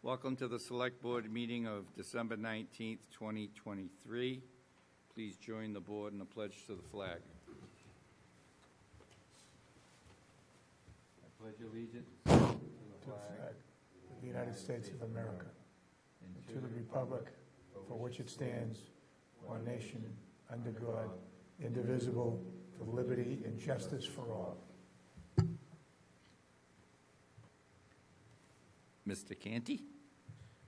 Welcome to the Select Board meeting of December 19th, 2023. Please join the board in the pledge to the flag. I pledge allegiance to the flag of the United States of America, and to the republic for which it stands, one nation, under God, indivisible, with liberty and justice for all. Mr. Canty?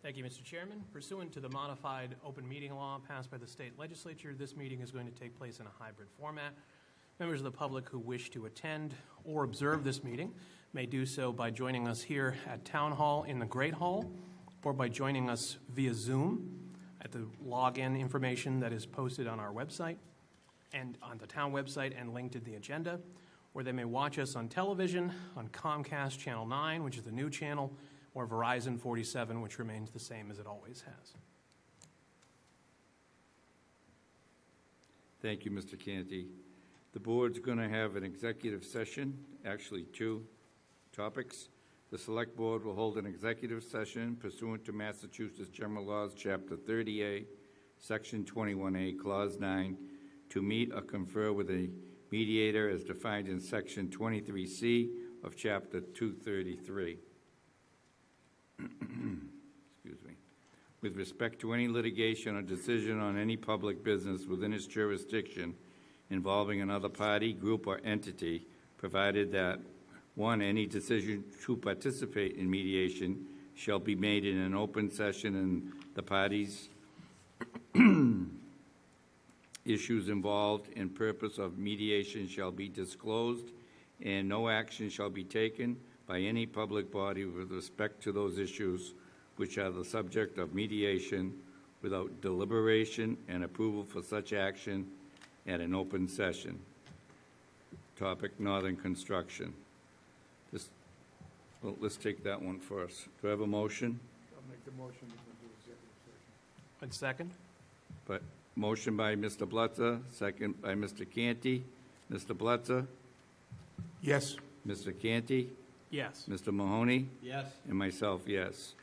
Thank you, Mr. Chairman. Pursuant to the modified open meeting law passed by the state legislature, this meeting is going to take place in a hybrid format. Members of the public who wish to attend or observe this meeting may do so by joining us here at Town Hall in the Great Hall, or by joining us via Zoom at the login information that is posted on our website and on the town website and linked in the agenda, or they may watch us on television on Comcast Channel 9, which is the new channel, or Verizon 47, which remains the same as it always has. Thank you, Mr. Canty. The board's going to have an executive session, actually two topics. The Select Board will hold an executive session pursuant to Massachusetts General Laws, Chapter 30A, Section 21A, Clause 9, to meet or confer with a mediator as defined in Section 23C of Chapter 233. Excuse me. With respect to any litigation or decision on any public business within its jurisdiction involving another party, group, or entity, provided that, one, any decision to participate in mediation shall be made in an open session and the parties' issues involved in purpose of mediation shall be disclosed, and no action shall be taken by any public body with respect to those issues which are the subject of mediation without deliberation and approval for such action at an open session. Topic, Northern Construction. Let's take that one first. Do I have a motion? I'll make the motion to do executive session. And second? But motion by Mr. Blutzer, second by Mr. Canty. Mr. Blutzer? Yes. Mr. Canty? Yes. Mr. Mahoney? Yes. And myself, yes.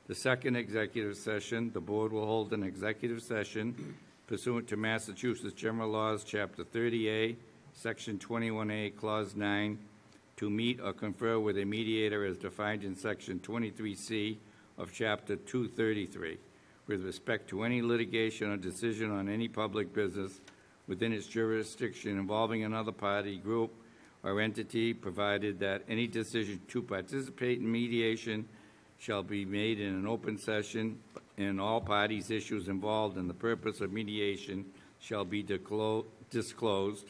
The second executive session, the board will hold an executive session pursuant to Massachusetts General Laws, Chapter 30A, Section 21A, Clause 9, to meet or confer with a mediator as defined in Section 23C of Chapter 233, with respect to any litigation or decision on any public business within its jurisdiction involving another party, group, or entity, provided that any decision to participate in mediation shall be made in an open session, and all parties' issues involved in the purpose of mediation shall be disclosed,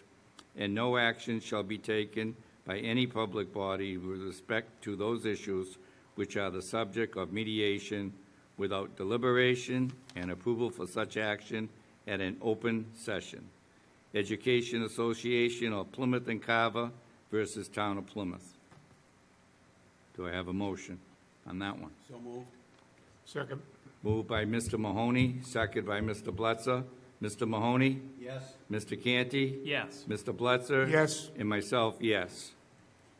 and no action shall be taken by any public body with respect to those issues which are the subject of mediation without deliberation and approval for such action at an open session. Education Association of Plymouth and Carver versus Town of Plymouth. Do I have a motion on that one? So moved. Second. Moved by Mr. Mahoney, second by Mr. Blutzer. Mr. Mahoney? Yes. Mr. Canty? Yes. Mr. Blutzer? Yes. And myself, yes.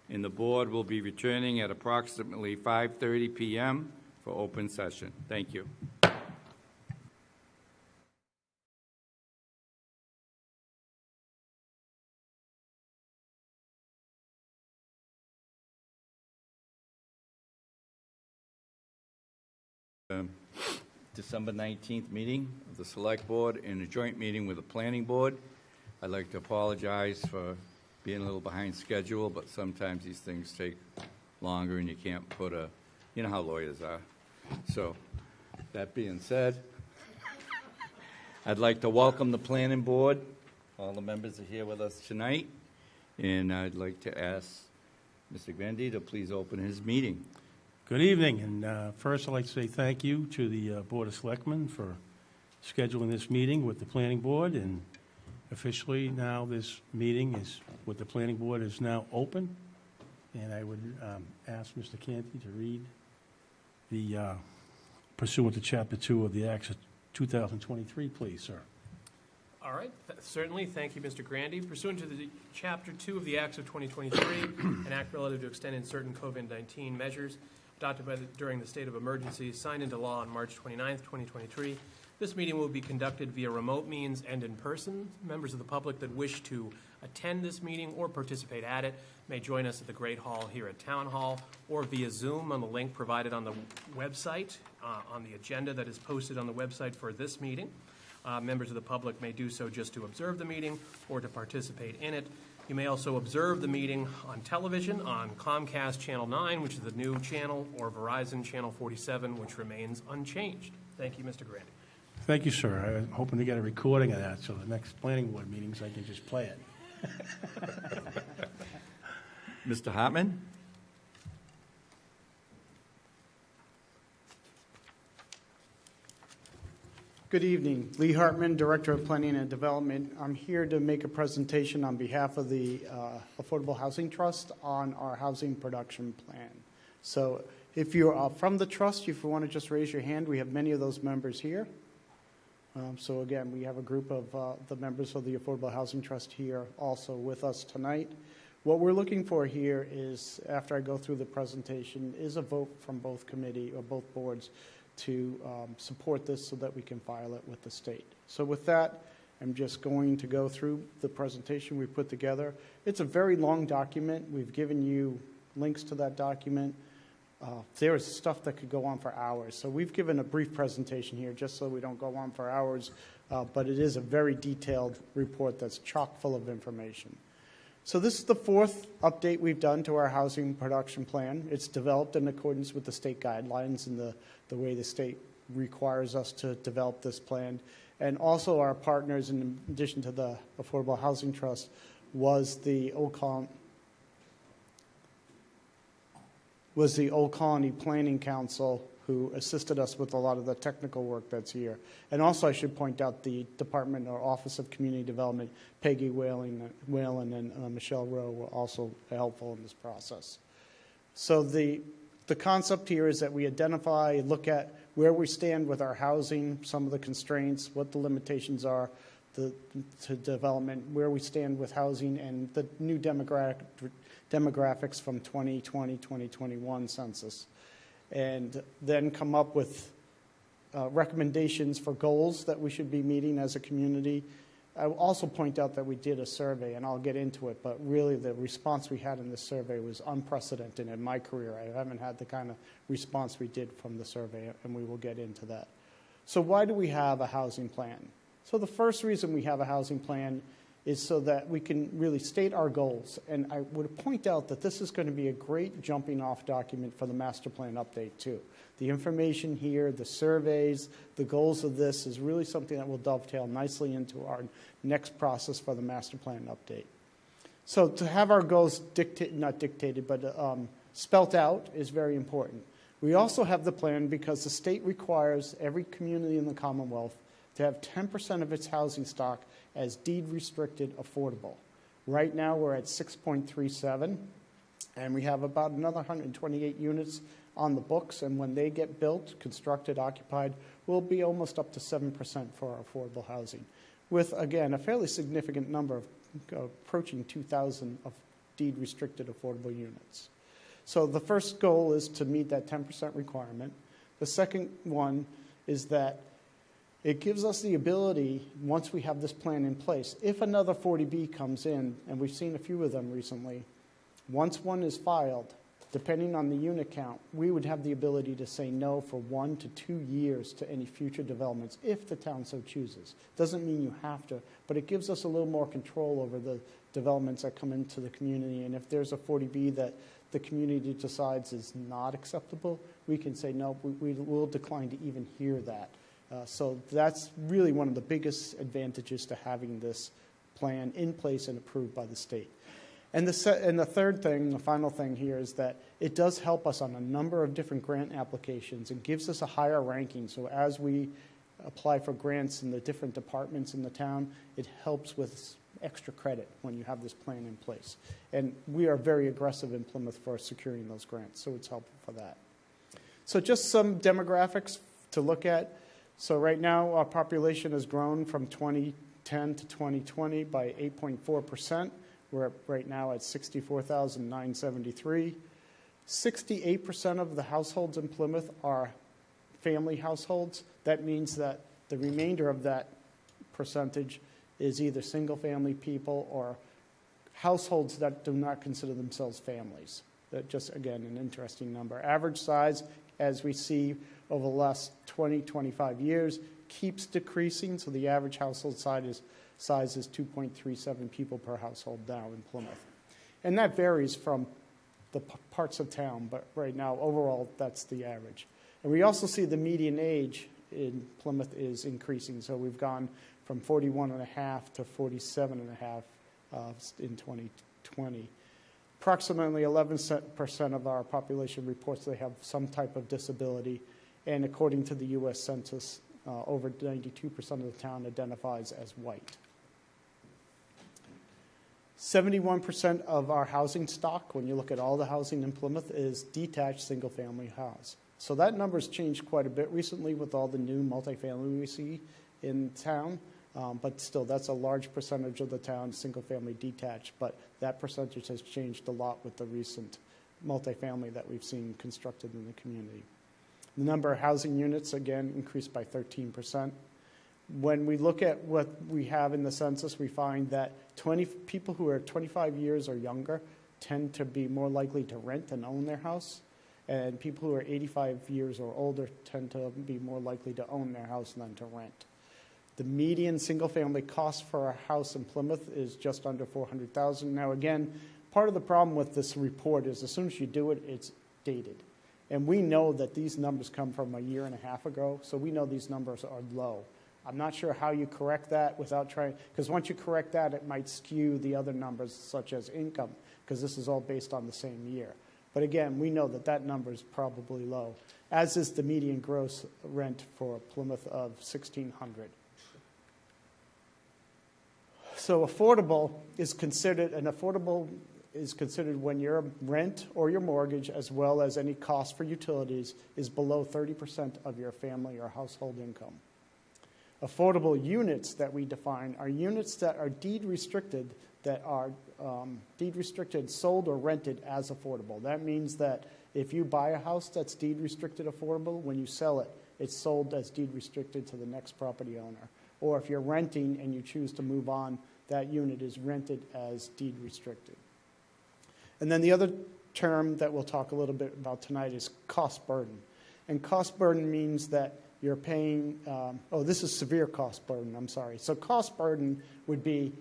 And the board will be returning at approximately 5:30 p.m. for open session. Thank you. December 19th meeting of the Select Board and a joint meeting with the Planning Board. I'd like to apologize for being a little behind schedule, but sometimes these things take longer and you can't put you know how lawyers are. So, that being said, I'd like to welcome the Planning Board. All the members are here with us tonight, and I'd like to ask Mr. Grandy to please open his meeting. Good evening, and first I'd like to say thank you to the Board of Selectmen for scheduling this meeting with the Planning Board, and officially now this meeting is with the Planning Board is now open, and I would ask Mr. Canty to read the pursuant to Chapter 2 of the Acts of 2023, please, sir. All right, certainly. Thank you, Mr. Grandy. Pursuant to the Chapter 2 of the Acts of 2023, an act relative to extending certain COVID-19 measures adopted during the state of emergency, signed into law on March 29th, 2023. This meeting will be conducted via remote means and in person. Members of the public that wish to attend this meeting or participate at it may join us at the Great Hall here at Town Hall or via Zoom on the link provided on the website, on the agenda that is posted on the website for this meeting. Members of the public may do so just to observe the meeting or to participate in it. You may also observe the meeting on television on Comcast Channel 9, which is the new channel, or Verizon Channel 47, which remains unchanged. Thank you, Mr. Grandi. Thank you, sir. I was hoping to get a recording of that, so the next planning board meetings, I can just play it. Mr. Hartman? Good evening. Lee Hartman, Director of Planning and Development. I'm here to make a presentation on behalf of the Affordable Housing Trust on our housing production plan. So if you're from the trust, if you want to just raise your hand, we have many of those members here. So again, we have a group of the members of the Affordable Housing Trust here also with us tonight. What we're looking for here is, after I go through the presentation, is a vote from both committee or both boards to support this so that we can file it with the state. So with that, I'm just going to go through the presentation we put together. It's a very long document. We've given you links to that document. There is stuff that could go on for hours. So we've given a brief presentation here just so we don't go on for hours, but it is a very detailed report that's chock full of information. So this is the fourth update we've done to our housing production plan. It's developed in accordance with the state guidelines and the way the state requires us to develop this plan. And also our partners, in addition to the Affordable Housing Trust, was the Old Colony Planning Council, who assisted us with a lot of the technical work that's here. And also I should point out the Department or Office of Community Development, Peggy Whalen and Michelle Rowe were also helpful in this process. So the concept here is that we identify, look at where we stand with our housing, some of the constraints, what the limitations are to development, where we stand with housing, and the new demographics from 2020, 2021 census. And then come up with recommendations for goals that we should be meeting as a community. I will also point out that we did a survey, and I'll get into it, but really the response we had in this survey was unprecedented in my career. I haven't had the kind of response we did from the survey, and we will get into that. So why do we have a housing plan? So the first reason we have a housing plan is so that we can really state our goals. And I would point out that this is going to be a great jumping off document for the master plan update too. The information here, the surveys, the goals of this is really something that will dovetail nicely into our next process for the master plan update. So to have our goals spelt out is very important. We also have the plan because the state requires every community in the Commonwealth to have 10% of its housing stock as deed restricted affordable. Right now we're at 6.37, and we have about another 128 units on the books, and when they get built, constructed, occupied, we'll be almost up to 7% for our affordable housing, with, again, a fairly significant number of approaching 2,000 of deed restricted affordable units. So the first goal is to meet that 10% requirement. The second one is that it gives us the ability, once we have this plan in place, if another 40B comes in, and we've seen a few of them recently, once one is filed, depending on the unit count, we would have the ability to say no for 1 to 2 years to any future developments if the town so chooses. Doesn't mean you have to, but it gives us a little more control over the developments that come into the community. And if there's a 40B that the community decides is not acceptable, we can say no, we will decline to even hear that. So that's really one of the biggest advantages to having this plan in place and approved by the state. And the third thing, the final thing here, is that it does help us on a number of different grant applications and gives us a higher ranking. So as we apply for grants in the different departments in the town, it helps with extra credit when you have this plan in place. And we are very aggressive in Plymouth for securing those grants, so it's helpful for that. So just some demographics to look at. So right now, our population has grown from 2010 to 2020 by 8.4%. We're right now at 64,973. 68% of the households in Plymouth are family households. That means that the remainder of that percentage is either single-family people or households that do not consider themselves families. That just, again, an interesting number. Average size, as we see over the last 20, 25 years, keeps decreasing, so the average household size is 2.37 people per household now in Plymouth. And that varies from the parts of town, but right now, overall, that's the average. And we also see the median age in Plymouth is increasing, so we've gone from 41 and a half to 47 and a half in 2020. Approximately 11% of our population reports they have some type of disability, and according to the U.S. Census, over 92% of the town identifies as white. 71% of our housing stock, when you look at all the housing in Plymouth, is detached single-family house. So that number's changed quite a bit recently with all the new multifamily we see in town. But still, that's a large percentage of the town, single-family detached. But that percentage has changed a lot with the recent multifamily that we've seen constructed in the community. The number of housing units, again, increased by 13%. When we look at what we have in the census, we find that people who are 25 years or younger tend to be more likely to rent than own their house. And people who are 85 years or older tend to be more likely to own their house than to rent. The median single-family cost for a house in Plymouth is just under $400,000. Now, again, part of the problem with this report is as soon as you do it, it's dated. And we know that these numbers come from a year and a half ago, so we know these numbers are low. I'm not sure how you correct that without trying, because once you correct that, it might skew the other numbers, such as income, because this is all based on the same year. But again, we know that that number is probably low, as is the median gross rent for Plymouth of $1,600. So affordable is considered when your rent or your mortgage, as well as any cost for utilities, is below 30% of your family or household income. Affordable units that we define are units that are deed restricted, sold or rented as affordable. That means that if you buy a house that's deed restricted affordable, when you sell it, it's sold as deed restricted to the next property owner. Or if you're renting and you choose to move on, that unit is rented as deed restricted. And then the other term that we'll talk a little bit about tonight is cost burden. And cost burden means that you're paying, this is severe cost burden, I'm sorry. So cost burden would be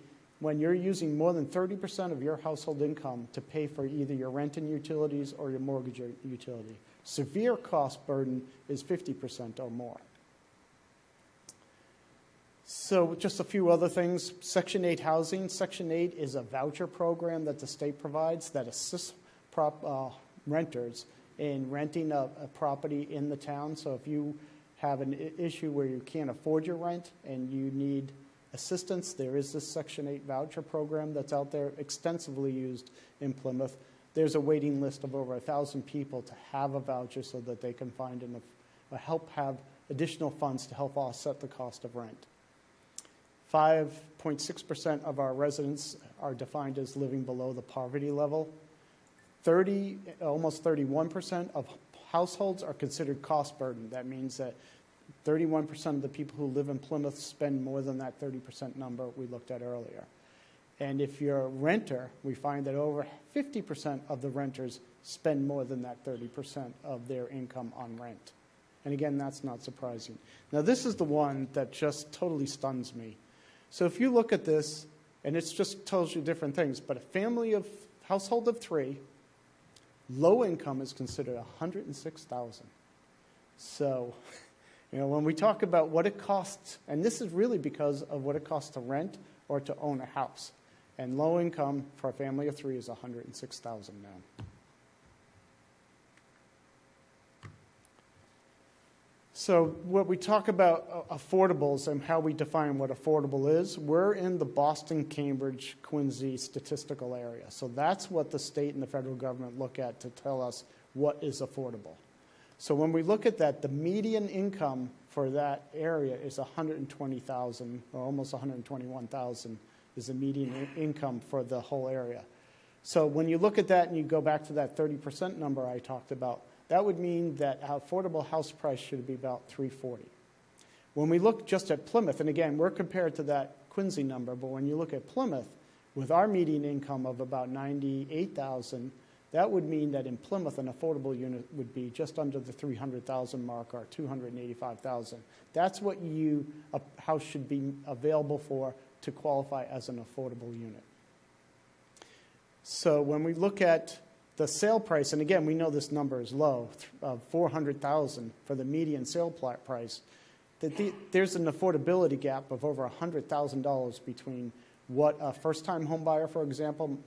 when you're using more than 30% of your household income to pay for either your rent and utilities or your mortgage or utility. Severe cost burden is 50% or more. So just a few other things. Section 8 housing. Section 8 is a voucher program that the state provides that assists renters in renting a property in the town. So if you have an issue where you can't afford your rent and you need assistance, there is this Section 8 voucher program that's out there, extensively used in Plymouth. There's a waiting list of over 1,000 people to have a voucher so that they can find help have additional funds to help offset the cost of rent. 5.6% of our residents are defined as living below the poverty level. Almost 31% of households are considered cost burden. That means that 31% of the people who live in Plymouth spend more than that 30% number we looked at earlier. And if you're a renter, we find that over 50% of the renters spend more than that 30% of their income on rent. And again, that's not surprising. Now, this is the one that just totally stuns me. So if you look at this, and it just tells you different things, but a household of 3, low income is considered $106,000. So, when we talk about what it costs, and this is really because of what it costs to rent or to own a house. And low income for a family of 3 is $106,000 now. So what we talk about affordables and how we define what affordable is, we're in the Boston, Cambridge, Quincy statistical area. So that's what the state and the federal government look at to tell us what is affordable. So when we look at that, the median income for that area is $120,000, or almost $121,000 is the median income for the whole area. So when you look at that and you go back to that 30% number I talked about, that would mean that our affordable house price should be about $340,000. When we look just at Plymouth, and again, we're compared to that Quincy number, but when you look at Plymouth, with our median income of about $98,000, that would mean that in Plymouth, an affordable unit would be just under the $300,000 mark, or $285,000. That's what a house should be available for to qualify as an affordable unit. So when we look at the sale price, and again, we know this number is low, $400,000 for the median sale price, there's an affordability gap of over $100,000 between what a first-time home buyer, for example,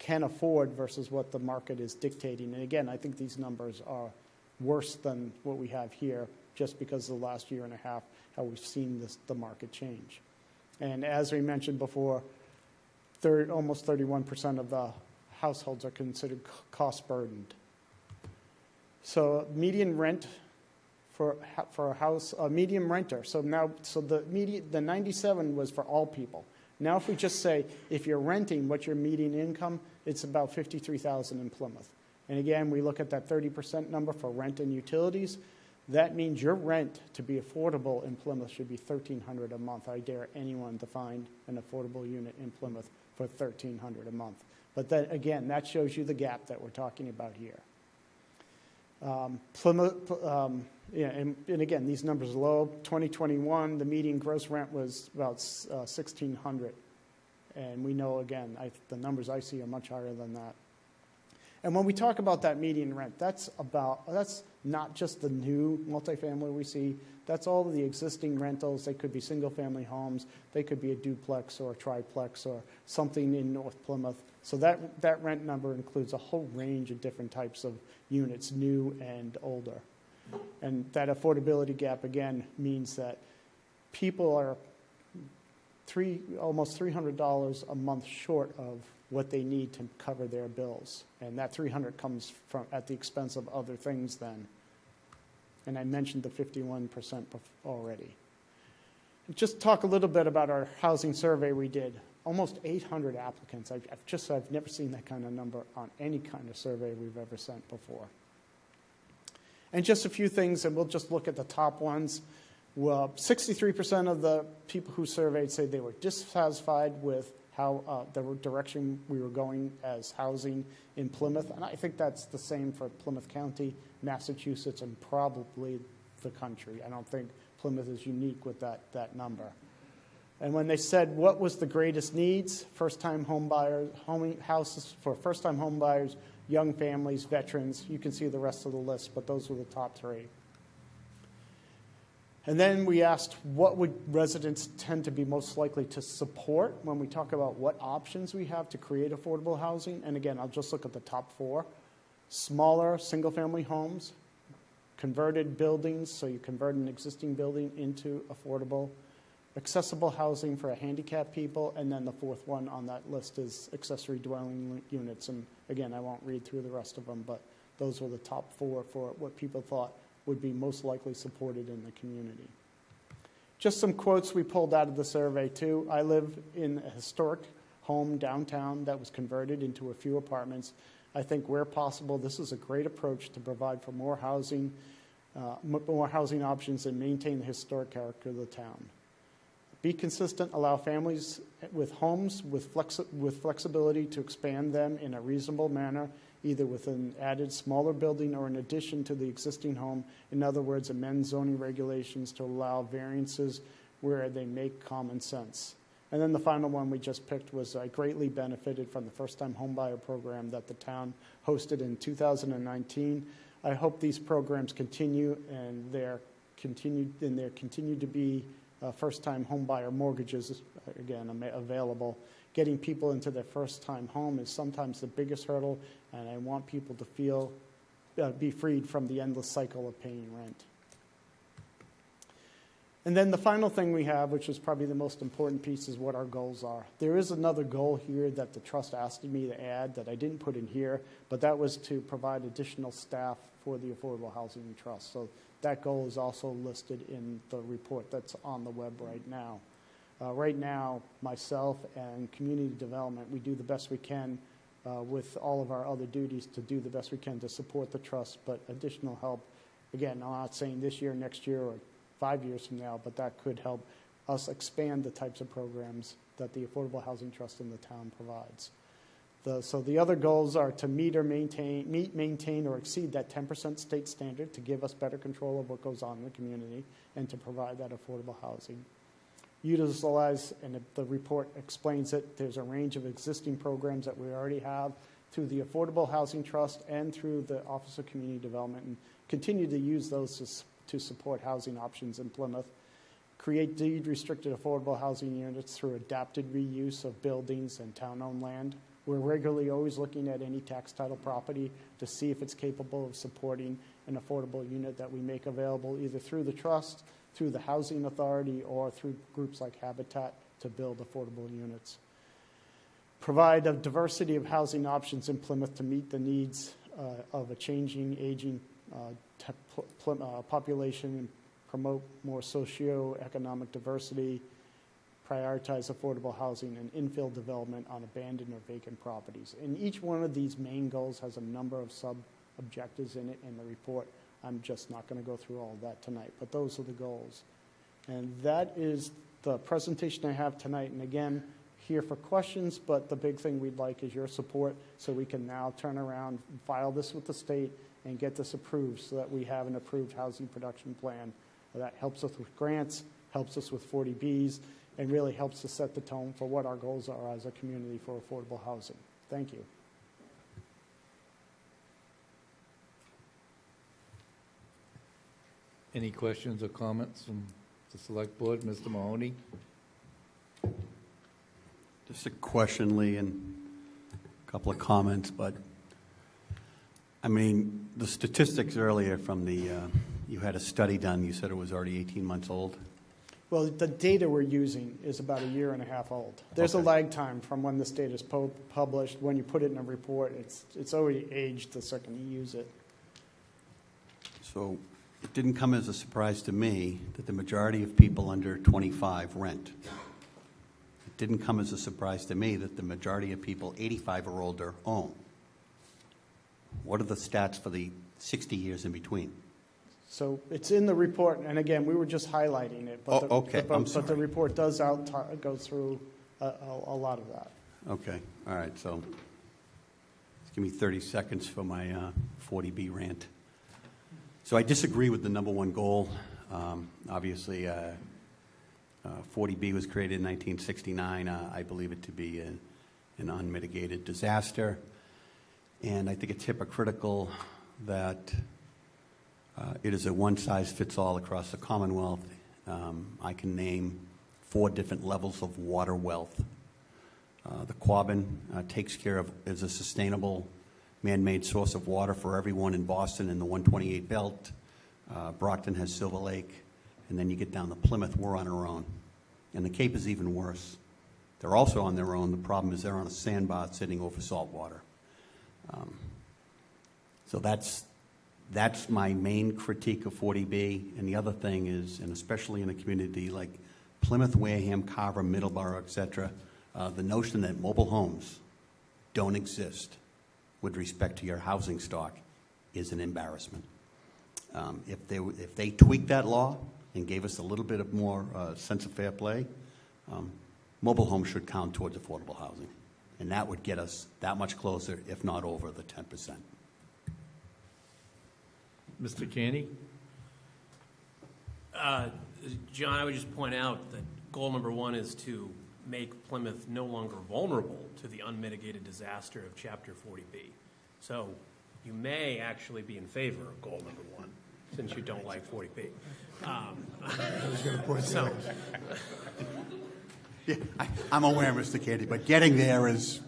can afford versus what the market is dictating. And again, I think these numbers are worse than what we have here, just because of the last year and a half, how we've seen the market change. And as we mentioned before, almost 31% of the households are considered cost burdened. So median rent for a house, a medium renter. So the 97 was for all people. Now, if we just say, if you're renting, what's your median income? It's about $53,000 in Plymouth. And again, we look at that 30% number for rent and utilities. That means your rent to be affordable in Plymouth should be $1,300 a month. I dare anyone to find an affordable unit in Plymouth for $1,300 a month. But then again, that shows you the gap that we're talking about here. Plymouth, and again, these numbers are low. 2021, the median gross rent was about $1,600, and we know again, the numbers I see are much higher than that. And when we talk about that median rent, that's not just the new multifamily we see. That's all of the existing rentals. They could be single-family homes. They could be a duplex or a triplex or something in North Plymouth. So that rent number includes a whole range of different types of units, new and older. And that affordability gap, again, means that people are almost $300 a month short of what they need to cover their bills. And that $300 comes at the expense of other things then. And I mentioned the 51% already. Just talk a little bit about our housing survey we did. Almost 800 applicants. I've never seen that kind of number on any kind of survey we've ever sent before. And just a few things, and we'll just look at the top ones. Well, 63% of the people who surveyed say they were dissatisfied with how the direction we were going as housing in Plymouth. And I think that's the same for Plymouth County, Massachusetts, and probably the country. I don't think Plymouth is unique with that number. And when they said what was the greatest needs, first-time home buyers, houses for first-time home buyers, young families, veterans, you can see the rest of the list, but those were the top three. And then we asked what would residents tend to be most likely to support when we talk about what options we have to create affordable housing. And again, I'll just look at the top four. Smaller single-family homes, converted buildings, so you convert an existing building into affordable, accessible housing for handicapped people, and then the fourth one on that list is accessory dwelling units. And again, I won't read through the rest of them, but those were the top four for what people thought would be most likely supported in the community. Just some quotes we pulled out of the survey too. I live in a historic home downtown that was converted into a few apartments. I think where possible, this is a great approach to provide for more housing options and maintain the historic character of the town. Be consistent, allow families with homes with flexibility to expand them in a reasonable manner, either with an added smaller building or in addition to the existing home. In other words, amend zoning regulations to allow variances where they make common sense. And then the final one we just picked was I greatly benefited from the first-time homebuyer program that the town hosted in 2019. I hope these programs continue and there continue to be first-time homebuyer mortgages, again, available. Getting people into their first-time home is sometimes the biggest hurdle, and I want people to be freed from the endless cycle of paying rent. And then the final thing we have, which is probably the most important piece, is what our goals are. There is another goal here that the trust asked me to add that I didn't put in here, but that was to provide additional staff for the Affordable Housing Trust. So that goal is also listed in the report that's on the web right now. Right now, myself and community development, we do the best we can with all of our other duties to do the best we can to support the trust, but additional help, again, I'm not saying this year, next year, or 5 years from now, but that could help us expand the types of programs that the Affordable Housing Trust in the town provides. So the other goals are to meet, maintain, or exceed that 10% state standard to give us better control of what goes on in the community and to provide that affordable housing. Utilize, and the report explains it, there's a range of existing programs that we already have through the Affordable Housing Trust and through the Office of Community Development, and continue to use those to support housing options in Plymouth. Create deed-restricted affordable housing units through adapted reuse of buildings and town-owned land. We're regularly always looking at any tax title property to see if it's capable of supporting an affordable unit that we make available either through the trust, through the housing authority, or through groups like Habitat to build affordable units. Provide a diversity of housing options in Plymouth to meet the needs of a changing, aging population, and promote more socio-economic diversity, prioritize affordable housing, and infill development on abandoned or vacant properties. And each one of these main goals has a number of sub-objectives in it in the report. I'm just not going to go through all of that tonight, but those are the goals. And that is the presentation I have tonight. And again, here for questions, but the big thing we'd like is your support so we can now turn around, file this with the state, and get this approved so that we have an approved housing production plan that helps us with grants, helps us with 40Bs, and really helps to set the tone for what our goals are as a community for affordable housing. Thank you. Any questions or comments from the Select Board? Mr. Mahoney? Just a question, Lee, and a couple of comments, but I mean, the statistics earlier from you had a study done, you said it was already 18 months old? Well, the data we're using is about a year and a half old. There's Okay. a lag time from when this data is published. When you put it in a report, it's already aged the second you use it. So it didn't come as a surprise to me that the majority of people under 25 rent. It didn't come as a surprise to me that the majority of people 85 or older own. What are the stats for the 60 years in between? So it's in the report, and again, we were just highlighting it. But okay. I'm but the sorry. report does go through a lot of that. Okay, all right, so just give me 30 seconds for my 40B rant. So I disagree with the number one goal. Obviously, 40B was created in 1969. I believe it to be an unmitigated disaster. And I think it's hypocritical that it is a one-size-fits-all across the Commonwealth. I can name 4 different levels of water wealth. The Quabbin takes care of, is a sustainable man-made source of water for everyone in Boston in the 128 belt. Brockton has Silver Lake. And then you get down to Plymouth, we're on our own. And the Cape is even worse. They're also on their own. The problem is they're on a sandbar sitting over salt water. So that's my main critique of 40B. And the other thing is, and especially in a community like Plymouth, Wareham, Carver, Middleborough, et cetera, the notion that mobile homes don't exist with respect to your housing stock is an embarrassment. If they tweaked that law and gave us a little bit of more sense of fair play, mobile homes should count towards affordable housing. And that would get us that much closer, if not over, the 10%. Mr. Canny? John, I would just point out that goal number 1 is to make Plymouth no longer vulnerable to the unmitigated disaster of Chapter 40B. So you may actually be in favor of goal number 1, since you don't like 40B. I was going to point that out. Yeah, I'm aware, Mr. Canty, but getting there is...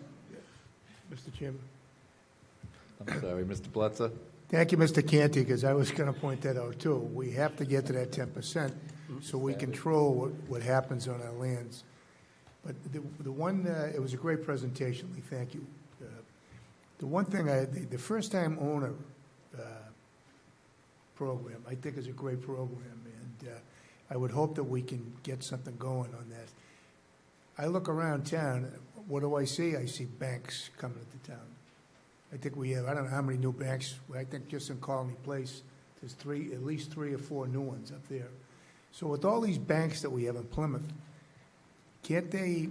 Mr. Chairman. I'm sorry, Mr. Blitzer? Thank you, Mr. Canty, because I was going to point that out, too. We have to get to that 10% so we control what happens on our lands. But the one, it was a great presentation, Lee, thank you. The one thing, the first-time owner program, I think is a great program, and I would hope that we can get something going on that. I look around town, what do I see? I see banks coming into town. I think we have, I don't know how many new banks, I think just in Colony Place, there's at least 3 or 4 new ones up there. So with all these banks that we have in Plymouth, can't they,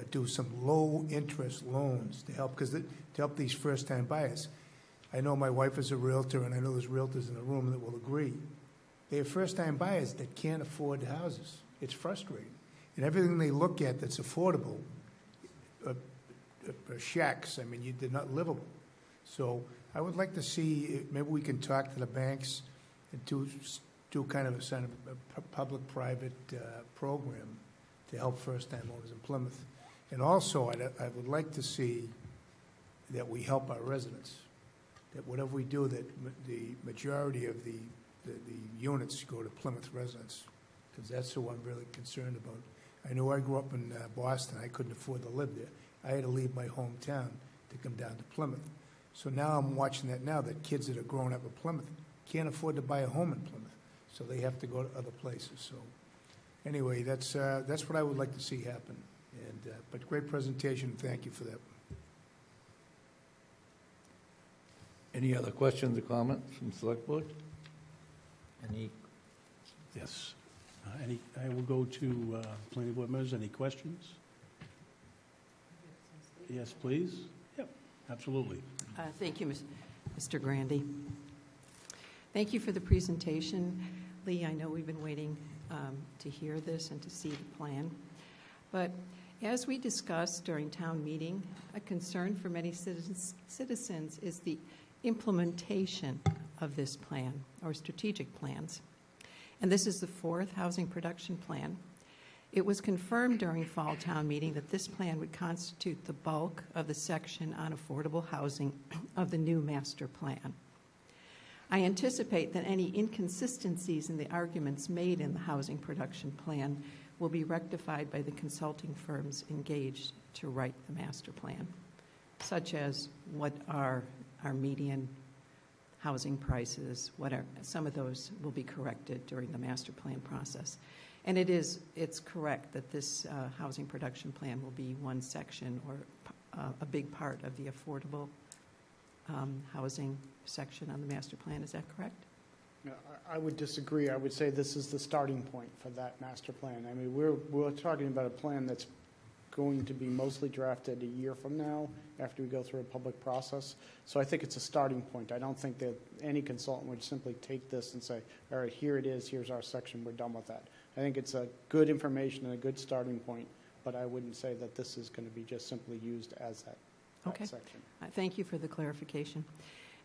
do some low-interest loans to help, to help these first-time buyers? I know my wife is a realtor, and I know there's realtors in the room that will agree. They have first-time buyers that can't afford houses. It's frustrating. And everything they look at that's affordable are shacks. I mean, they're not livable. So I would like to see, maybe we can talk to the banks and do kind of a public-private program to help first-time owners in Plymouth. And also, I would like to see that we help our residents, that whatever we do, that the majority of the units go to Plymouth residents, because that's who I'm really concerned about. I know I grew up in Boston. I couldn't afford to live there. I had to leave my hometown to come down to Plymouth. So now I'm watching that now, that kids that are growing up in Plymouth can't afford to buy a home in Plymouth, so they have to go to other places. So anyway, that's what I would like to see happen. And but great presentation. Thank you for that. Any other questions or comments from Select Board? Any? Yes. I will go to planning board members. Any questions? Yes, please. Yep, absolutely. Thank you, Mr. Grandy. Thank you for the presentation. Lee, I know we've been waiting to hear this and to see the plan. But as we discussed during town meeting, a concern for many citizens is the implementation of this plan or strategic plans. And this is the 4th housing production plan. It was confirmed during fall town meeting that this plan would constitute the bulk of the section on affordable housing of the new master plan. I anticipate that any inconsistencies in the arguments made in the housing production plan will be rectified by the consulting firms engaged to write the master plan, such as what are our median housing prices, some of those will be corrected during the master plan process. And it's correct that this housing production plan will be one section or a big part of the affordable housing section on the master plan. Is that correct? No, I would disagree. I would say this is the starting point for that master plan. I mean, we're talking about a plan that's going to be mostly drafted a year from now after we go through a public process. So I think it's a starting point. I don't think that any consultant would simply take this and say, all right, here it is, here's our section, we're done with that. I think it's a good information and a good starting point, but I wouldn't say that this is going to be just simply used as that section. Thank you for the clarification.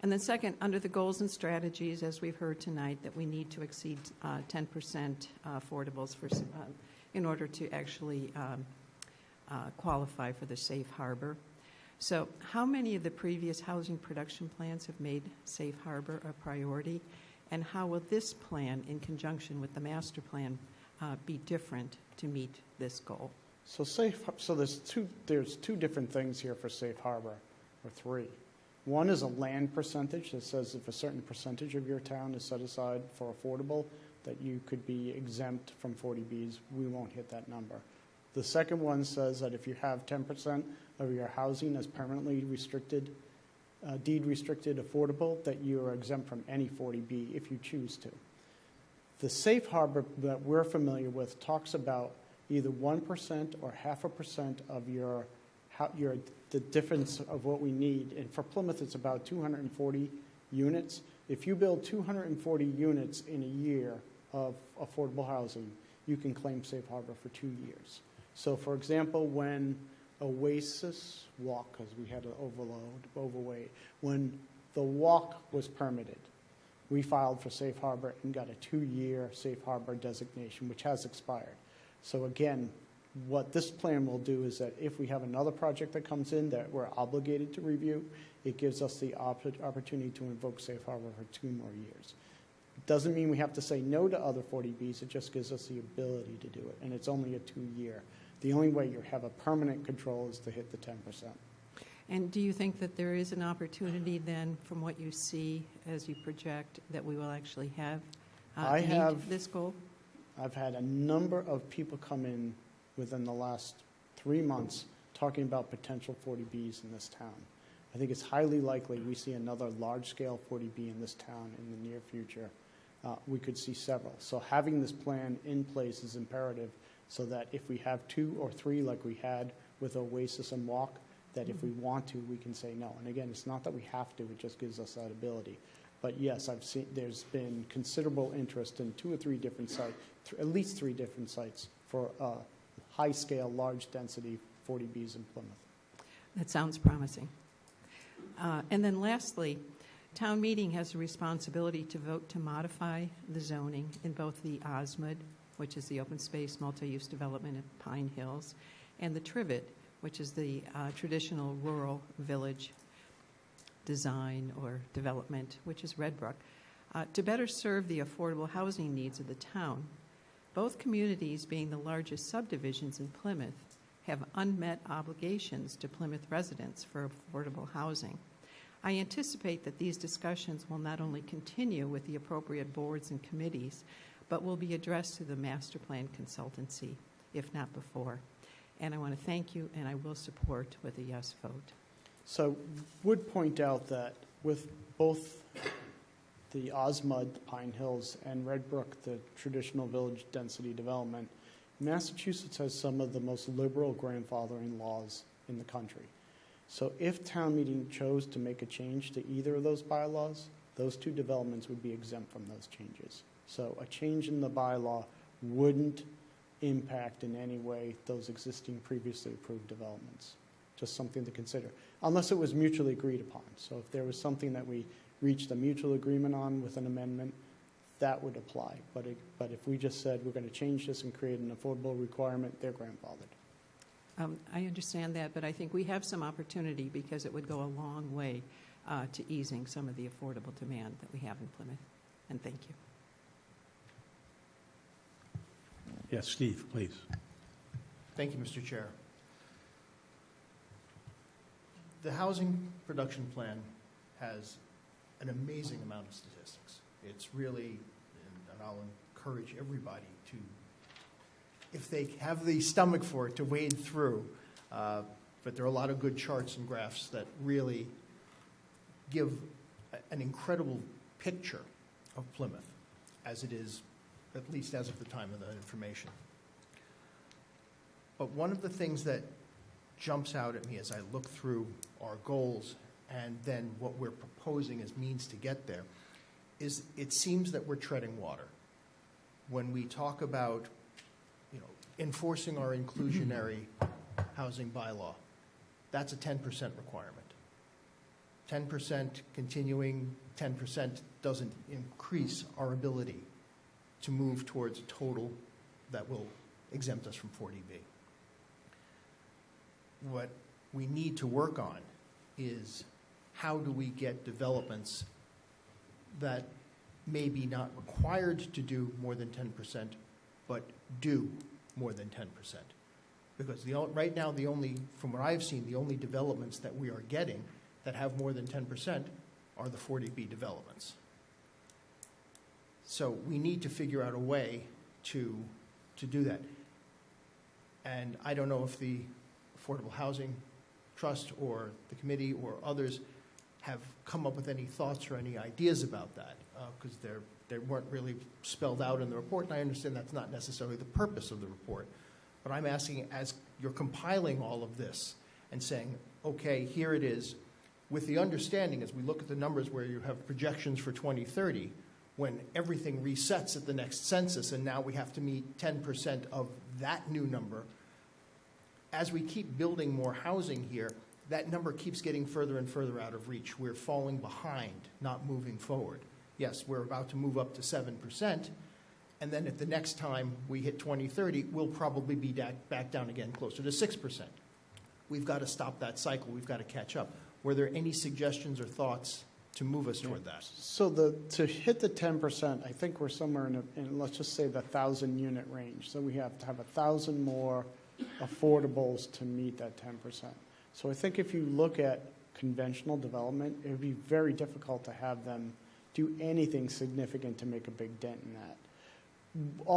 And then second, under the goals and strategies, as we've heard tonight, that we need to exceed 10% affordables in order to actually qualify for the safe harbor. So how many of the previous housing production plans have made safe harbor a priority? And how will this plan, in conjunction with the master plan, be different to meet this goal? So there's two different things here for safe harbor, or 3. One is a land percentage that says if a certain percentage of your town is set aside for affordable, that you could be exempt from 40Bs. We won't hit that number. The second one says that if you have 10% of your housing as permanently restricted, deed restricted affordable, that you are exempt from any 40B if you choose to. The safe harbor that we're familiar with talks about either 1% or 0.5% of the difference of what we need. And for Plymouth, it's about 240 units. If you build 240 units in a year of affordable housing, you can claim safe harbor for 2 years. So, for example, when Oasis Walk, because we had an overweight, when the walk was permitted, we filed for safe harbor and got a 2-year safe harbor designation, which has expired. So again, what this plan will do is that if we have another project that comes in that we're obligated to review, it gives us the opportunity to invoke safe harbor for 2 more years. It doesn't mean we have to say no to other 40Bs, it just gives us the ability to do it, and it's only a 2-year. The only way you have a permanent control is to hit the 10%. And do you think that there is an opportunity then, from what you see as you project, that we will actually have meet this goal? I've had a number of people come in within the last 3 months talking about potential 40Bs in this town. I think it's highly likely we see another large-scale 40B in this town in the near future. We could see several. So having this plan in place is imperative so that if we have 2 or 3 like we had with Oasis and Walk, that if we want to, we can say no. And again, it's not that we have to, it just gives us that ability. But yes, I've seen there's been considerable interest in 2 or 3 different sites, at least 3 different sites for high-scale, large-density 40Bs in Plymouth. That sounds promising. And then lastly, town meeting has a responsibility to vote to modify the zoning in both the OSMUD, which is the open space multi-use development at Pine Hills, and the Trivet, which is the traditional rural village design or development, which is Red Brook, to better serve the affordable housing needs of the town. Both communities, being the largest subdivisions in Plymouth, have unmet obligations to Plymouth residents for affordable housing. I anticipate that these discussions will not only continue with the appropriate boards and committees, but will be addressed to the master plan consultancy, if not before. And I want to thank you, and I will support with a yes vote. So would point out that with both the Osmud, Pine Hills, and Red Brook, the traditional village density development, Massachusetts has some of the most liberal grandfathering laws in the country. So if town meeting chose to make a change to either of those bylaws, those 2 developments would be exempt from those changes. So a change in the bylaw wouldn't impact in any way those existing previously approved developments. Just something to consider, unless it was mutually agreed upon. So if there was something that we reached a mutual agreement on with an amendment, that would apply. But if we just said we're going to change this and create an affordable requirement, they're grandfathered. I understand that, but I think we have some opportunity because it would go a long way to easing some of the affordable demand that we have in Plymouth. And thank you. Yes, Steve, please. Thank you, Mr. Chair. The housing production plan has an amazing amount of statistics. It's really, and I'll encourage everybody to, if they have the stomach for it, to wade through. But there are a lot of good charts and graphs that really give an incredible picture of Plymouth as it is, at least as of the time of the information. But one of the things that jumps out at me as I look through our goals and then what we're proposing as means to get there is it seems that we're treading water. When we talk about, enforcing our inclusionary housing bylaw, that's a 10% requirement. 10% continuing, 10% doesn't increase our ability to move towards a total that will exempt us from 40B. What we need to work on is how do we get developments that may be not required to do more than 10%, but do more than 10%. Because right now, from what I've seen, the only developments that we are getting that have more than 10% are the 40B developments. So we need to figure out a way to do that. And I don't know if the Affordable Housing Trust or the committee or others have come up with any thoughts or any ideas about that, because they weren't really spelled out in the report, and I understand that's not necessarily the purpose of the report. But I'm asking, as you're compiling all of this and saying, okay, here it is, with the understanding, as we look at the numbers where you have projections for 2030, when everything resets at the next census, and now we have to meet 10% of that new number, as we keep building more housing here, that number keeps getting further and further out of reach. We're falling behind, not moving forward. Yes, we're about to move up to 7%, and then at the next time we hit 2030, we'll probably be back down again closer to 6%. We've got to stop that cycle. We've got to catch up. Were there any suggestions or thoughts to move us toward that? So to hit the 10%, I think we're somewhere in let's just say the 1,000-unit range. So we have to have 1,000 more affordables to meet that 10%. So I think if you look at conventional development, it would be very difficult to have them do anything significant to make a big dent in that.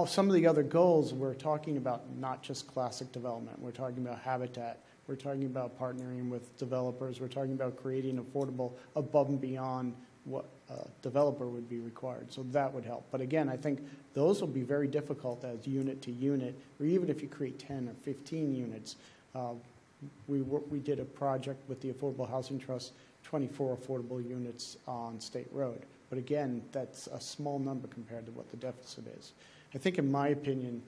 some of the other goals, we're talking about not just classic development. We're talking about habitat. We're talking about partnering with developers. We're talking about creating affordable above and beyond what a developer would be required. So that would help. But again, I think those will be very difficult as unit to unit, or even if you create 10 or 15 units. We did a project with the Affordable Housing Trust, 24 affordable units on State Road. But again, that's a small number compared to what the deficit is. I think, in my opinion,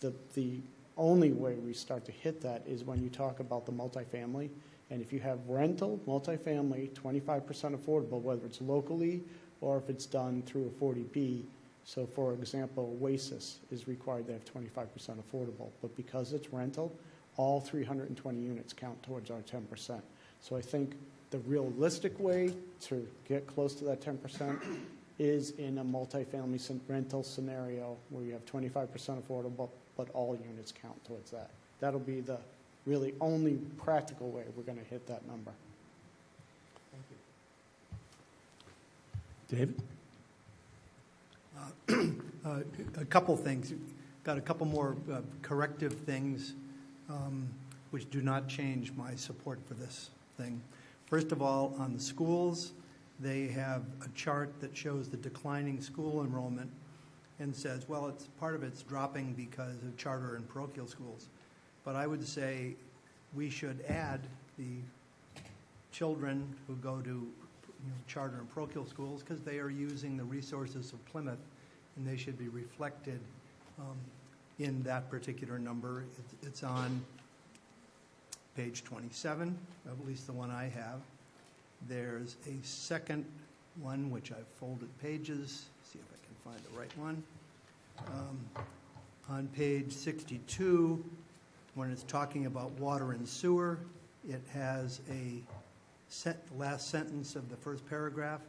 the only way we start to hit that is when you talk about the multifamily. And if you have rental, multifamily, 25% affordable, whether it's locally or if it's done through a 40B. So, for example, Oasis is required to have 25% affordable. But because it's rental, all 320 units count towards our 10%. So I think the realistic way to get close to that 10% is in a multifamily rental scenario where you have 25% affordable, but all units count towards that. That'll be the really only practical way we're going to hit that number. David? A couple things. Got a couple more corrective things which do not change my support for this thing. First of all, on the schools, they have a chart that shows the declining school enrollment and says, well, it's part of it's dropping because of charter and parochial schools. But I would say we should add the children who go to charter and parochial schools because they are using the resources of Plymouth, and they should be reflected in that particular number. It's on page 27, at least the one I have. There's a second one, which I've folded pages. See if I can find the right one. On page 62, when it's talking about water and sewer, it has a last sentence of the first paragraph.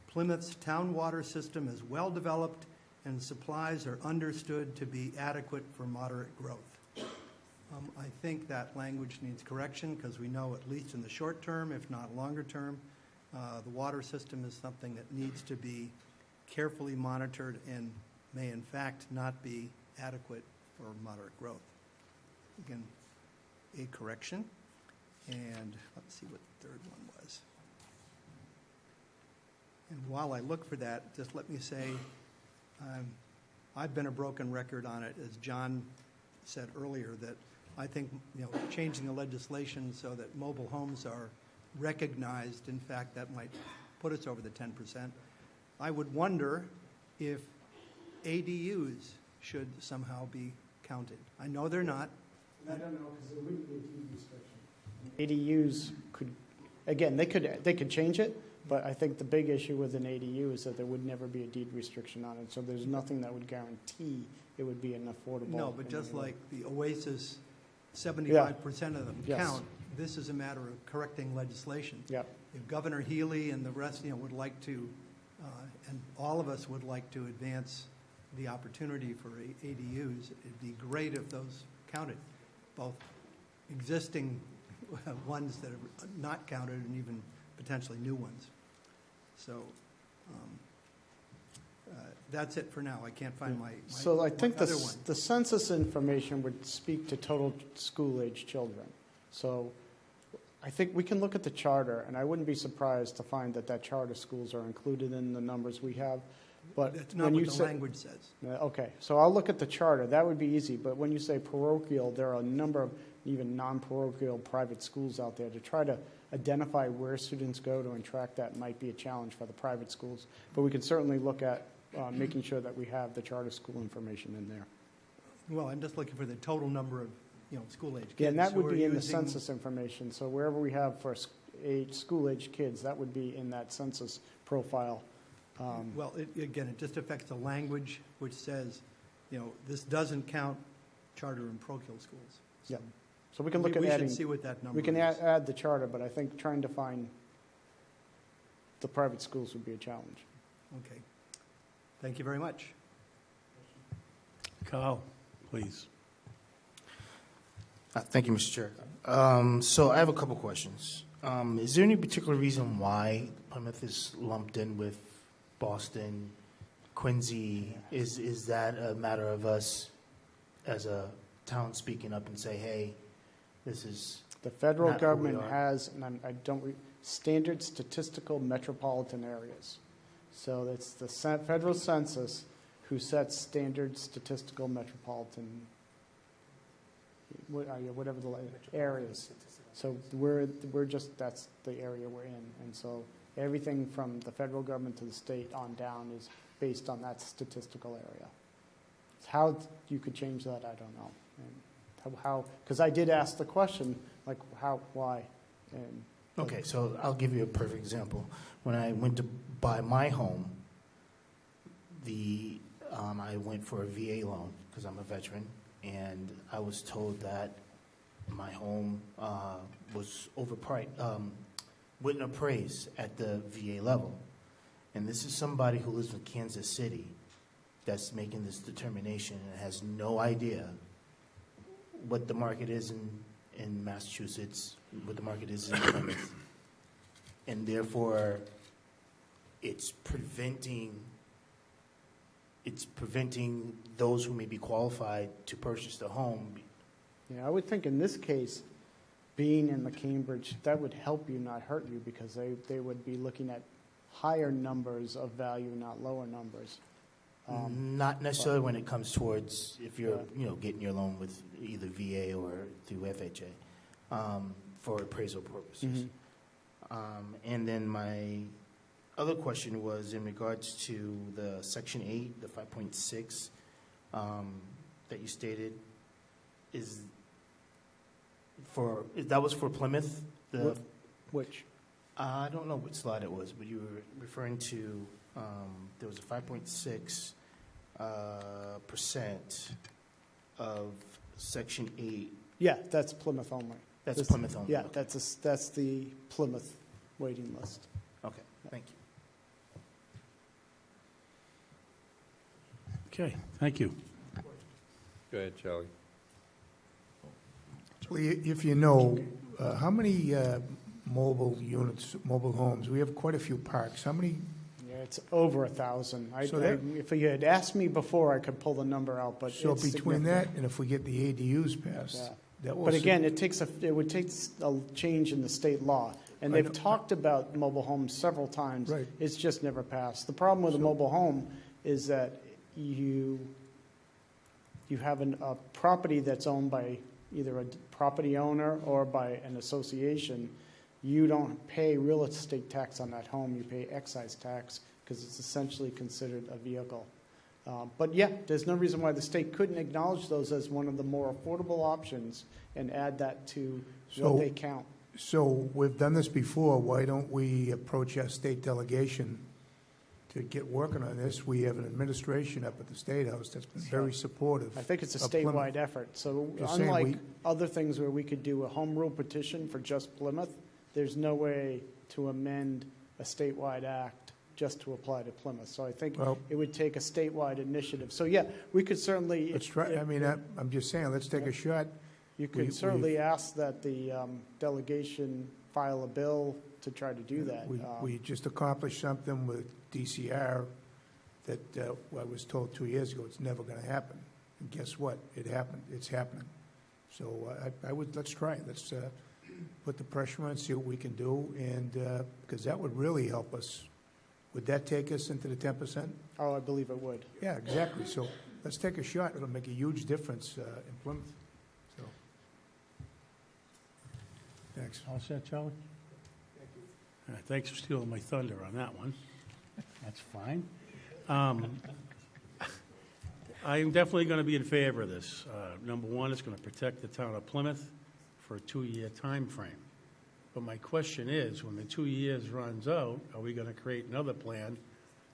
Plymouth's town water system is well developed and supplies are understood to be adequate for moderate growth. I think that language needs correction because we know, at least in the short term, if not longer term, the water system is something that needs to be carefully monitored and may in fact not be adequate for moderate growth. Again, a correction. And let's see what the third one was. And while I look for that, just let me say I've been a broken record on it, as John said earlier, that I think changing the legislation so that mobile homes are recognized, in fact, that might put us over the 10%. I would wonder if ADUs should somehow be counted. I know they're not. I don't know, because there wouldn't be a deed restriction. ADUs could, again, they could change it, but I think the big issue with an ADU is that there would never be a deed restriction on it, so there's nothing that would guarantee it would be an affordable. No, but just like the Oasis, 75% of them count. This is a matter of correcting legislation. Yeah. If Governor Healy and the rest, would like to, and all of us would like to advance the opportunity for ADUs, it'd be great if those counted, both existing ones that are not counted and even potentially new ones. So that's it for now. I can't find my So I think other one. the census information would speak to total school-age children. So I think we can look at the charter, and I wouldn't be surprised to find that charter schools are included in the numbers we have. But That's not when what you the say, language says. okay, so I'll look at the charter. That would be easy. But when you say parochial, there are a number of even non-parochial private schools out there. To try to identify where students go to and track that might be a challenge for the private schools. But we can certainly look at making sure that we have the charter school information in there. Well, I'm just looking for the total number of school-age kids. Yeah, and that who would are be in the using- census information. So wherever we have for school-age kids, that would be in that census profile. Well, it just affects the language, which says, this doesn't count charter and parochial schools. So Yeah. So we can look at we adding. should see what that number We can is. add the charter, but I think trying to find the private schools would be a challenge. Okay. Thank you very much. Carl, please. Thank you, Mr. Chair. So I have a couple questions. Is there any particular reason why Plymouth is lumped in with Boston, Quincy, is that a matter of us as a town speaking up and say, hey, this is, The federal Not who we government are. has, and I don't, standard statistical metropolitan areas. So it's the federal census who sets standard statistical metropolitan, whatever the areas. So we're just, that's the area we're in. And so everything from the federal government to the state on down is based on that statistical area. How you could change that, I don't know. And how, because I did ask the question, like, how, why? And okay, so I'll give you a perfect example. When I went to buy my home, I went for a VA loan because I'm a veteran, and I was told that my home was overpriced, wouldn't appraise at the VA level. And this is somebody who lives in Kansas City that's making this determination and has no idea what the market is in Massachusetts, what the market is in Plymouth. And therefore, it's preventing those who may be qualified to purchase the home. I would think in this case, being in the Cambridge, that would help you, not hurt you, because they would be looking at higher numbers of value, not lower numbers. Not necessarily when it comes towards if you're getting your loan with either VA or through FHA for appraisal purposes. And then my other question was in regards to the Section 8, the 5.6 that you stated, that was for Plymouth? Which? I don't know what slide it was, but you were referring to there was a 5.6% of Section 8. Yeah, that's Plymouth only. That's Plymouth only. Yeah, Okay. that's the Plymouth waiting list. Okay, thank you. Okay, thank you. Go ahead, Charlie. Well, if you know, how many mobile units, mobile homes? We have quite a few parks. How many? Yeah, it's over 1,000. So that- If you had asked me before, I could pull the number out, but So it's between significant. that and if we get the ADUs passed, Yeah. that will. But again, it would take a change in the state law. And I they've know. talked about mobile homes several times. Right. It's just never passed. The problem with a mobile home is that you have a property that's owned by either a property owner or by an association. You don't pay real estate tax on that home. You pay excise tax because it's essentially considered a vehicle. But yeah, there's no reason why the state couldn't acknowledge those as one of the more affordable options and add that to So- what they count. So we've done this before. Why don't we approach our state delegation to get working on this? We have an administration up at the State House that's been very supportive. I think it's a of Plymouth. statewide effort. So Just saying, unlike we- other things where we could do a home rule petition for just Plymouth, there's no way to amend a statewide act just to apply to Plymouth. So I think Well- it would take a statewide initiative. So yeah, we could certainly. Let's try, I mean, I'm just saying, let's take a shot. You we- could certainly ask that the delegation file a bill to try to do that. We just accomplished something with DCR that I was told 2 years ago, it's never going to happen. And guess what? It happened. It's happening. So let's try it. Let's put the pressure on, see what we can do, and, because that would really help us. Would that take us into the 10%? Oh, I believe it would. Yeah, exactly. So let's take a shot. It'll make a huge difference in Plymouth. So, thanks. All set, Charlie? Thanks for stealing my thunder on that one. That's fine. I am definitely going to be in favor of this. Number one, it's going to protect the town of Plymouth for a 2-year time frame. But my question is, when the 2 years runs out, are we going to create another plan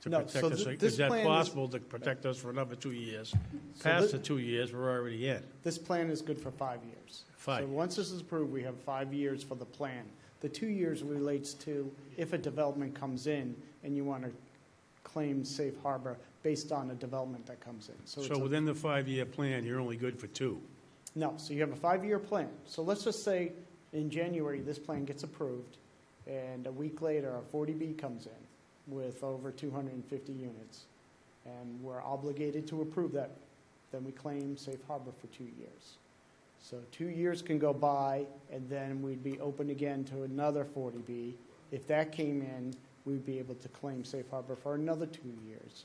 to No, protect so us? this Is that plan is- possible to protect us for another 2 years? So Past thi- the 2 years, we're already in. This plan is good for 5 years. 5 So years. once this is approved, we have 5 years for the plan. The 2 years relates to if a development comes in and you want to claim safe harbor based on a development that comes in. So it's So a- within the 5-year plan, you're only good for 2. No, so you have a 5-year plan. So let's just say in January, this plan gets approved, and a week later, a 40B comes in with over 250 units. and we're obligated to approve that, then we claim safe harbor for 2 years. So 2 years can go by, and then we'd be open again to another 40B. If that came in, we'd be able to claim safe harbor for another 2 years.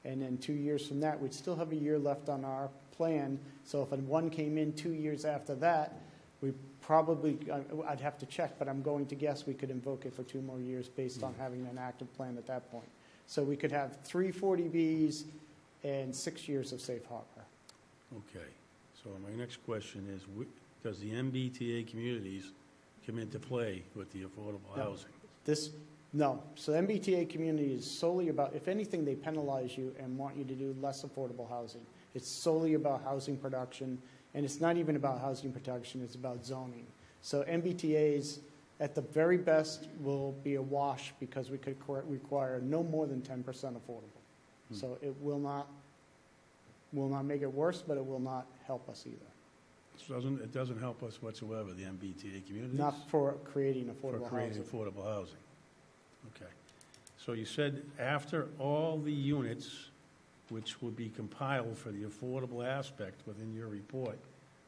And then 2 years from that, we'd still have a year left on our plan. So if one came in 2 years after that, we probably, I'd have to check, but I'm going to guess we could invoke it for 2 more years based on having an active plan at that point. So we could have 3 40Bs and 6 years of safe harbor. Okay, so my next question is, does the MBTA communities come into play with the affordable No. housing? No. So MBTA community is solely about, if anything, they penalize you and want you to do less affordable housing. It's solely about housing production, and it's not even about housing production, it's about zoning. So MBTAs, at the very best, will be a wash because we could require no more than 10% affordable. So it will not make it worse, but it will not help us either. It doesn't help us whatsoever, the MBTA communities? Not for creating affordable For creating housing. affordable housing. Okay. So you said after all the units, which would be compiled for the affordable aspect within your report,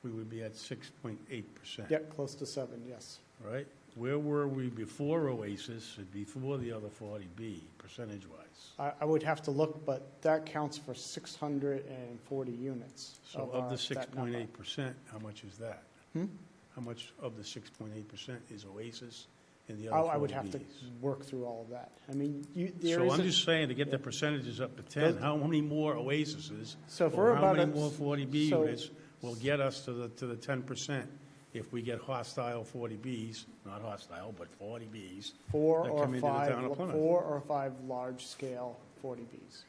we would be at 6.8%. Yeah, close to 7, yes. Right? Where were we before Oasis and before the other 40B, percentage-wise? I would have to look, but that counts for 640 units. So of the that number. 6.8%, how much is that? Hmm? How much of the 6.8% is Oasis and the other 40Bs? I would have to work through all of that. I mean, So I'm just saying, to get the percentages up to 10, how many more Oases So if or we're how about many a- more 40B so- units will get us to the 10% if we get hostile 40Bs, not hostile, but 40Bs, four that or come into the town of Plymouth. 4 or 5 large-scale 40Bs.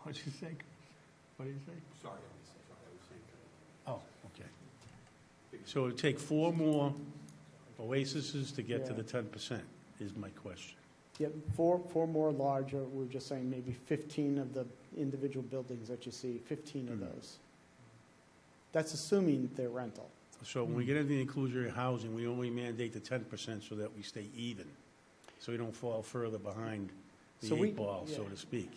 What'd you say? What did you say? Sorry. Oh, okay. So it'd take 4 more Oases to get to Yeah. the 10%, is my question. Yep, four more larger, we're just saying maybe 15 of the individual buildings that you see, 15 of those. That's assuming they're rental. So when we get into the inclusionary housing, we only mandate the 10% so that we stay even, so we don't fall further behind the So we- 8 ball, so yeah. to speak.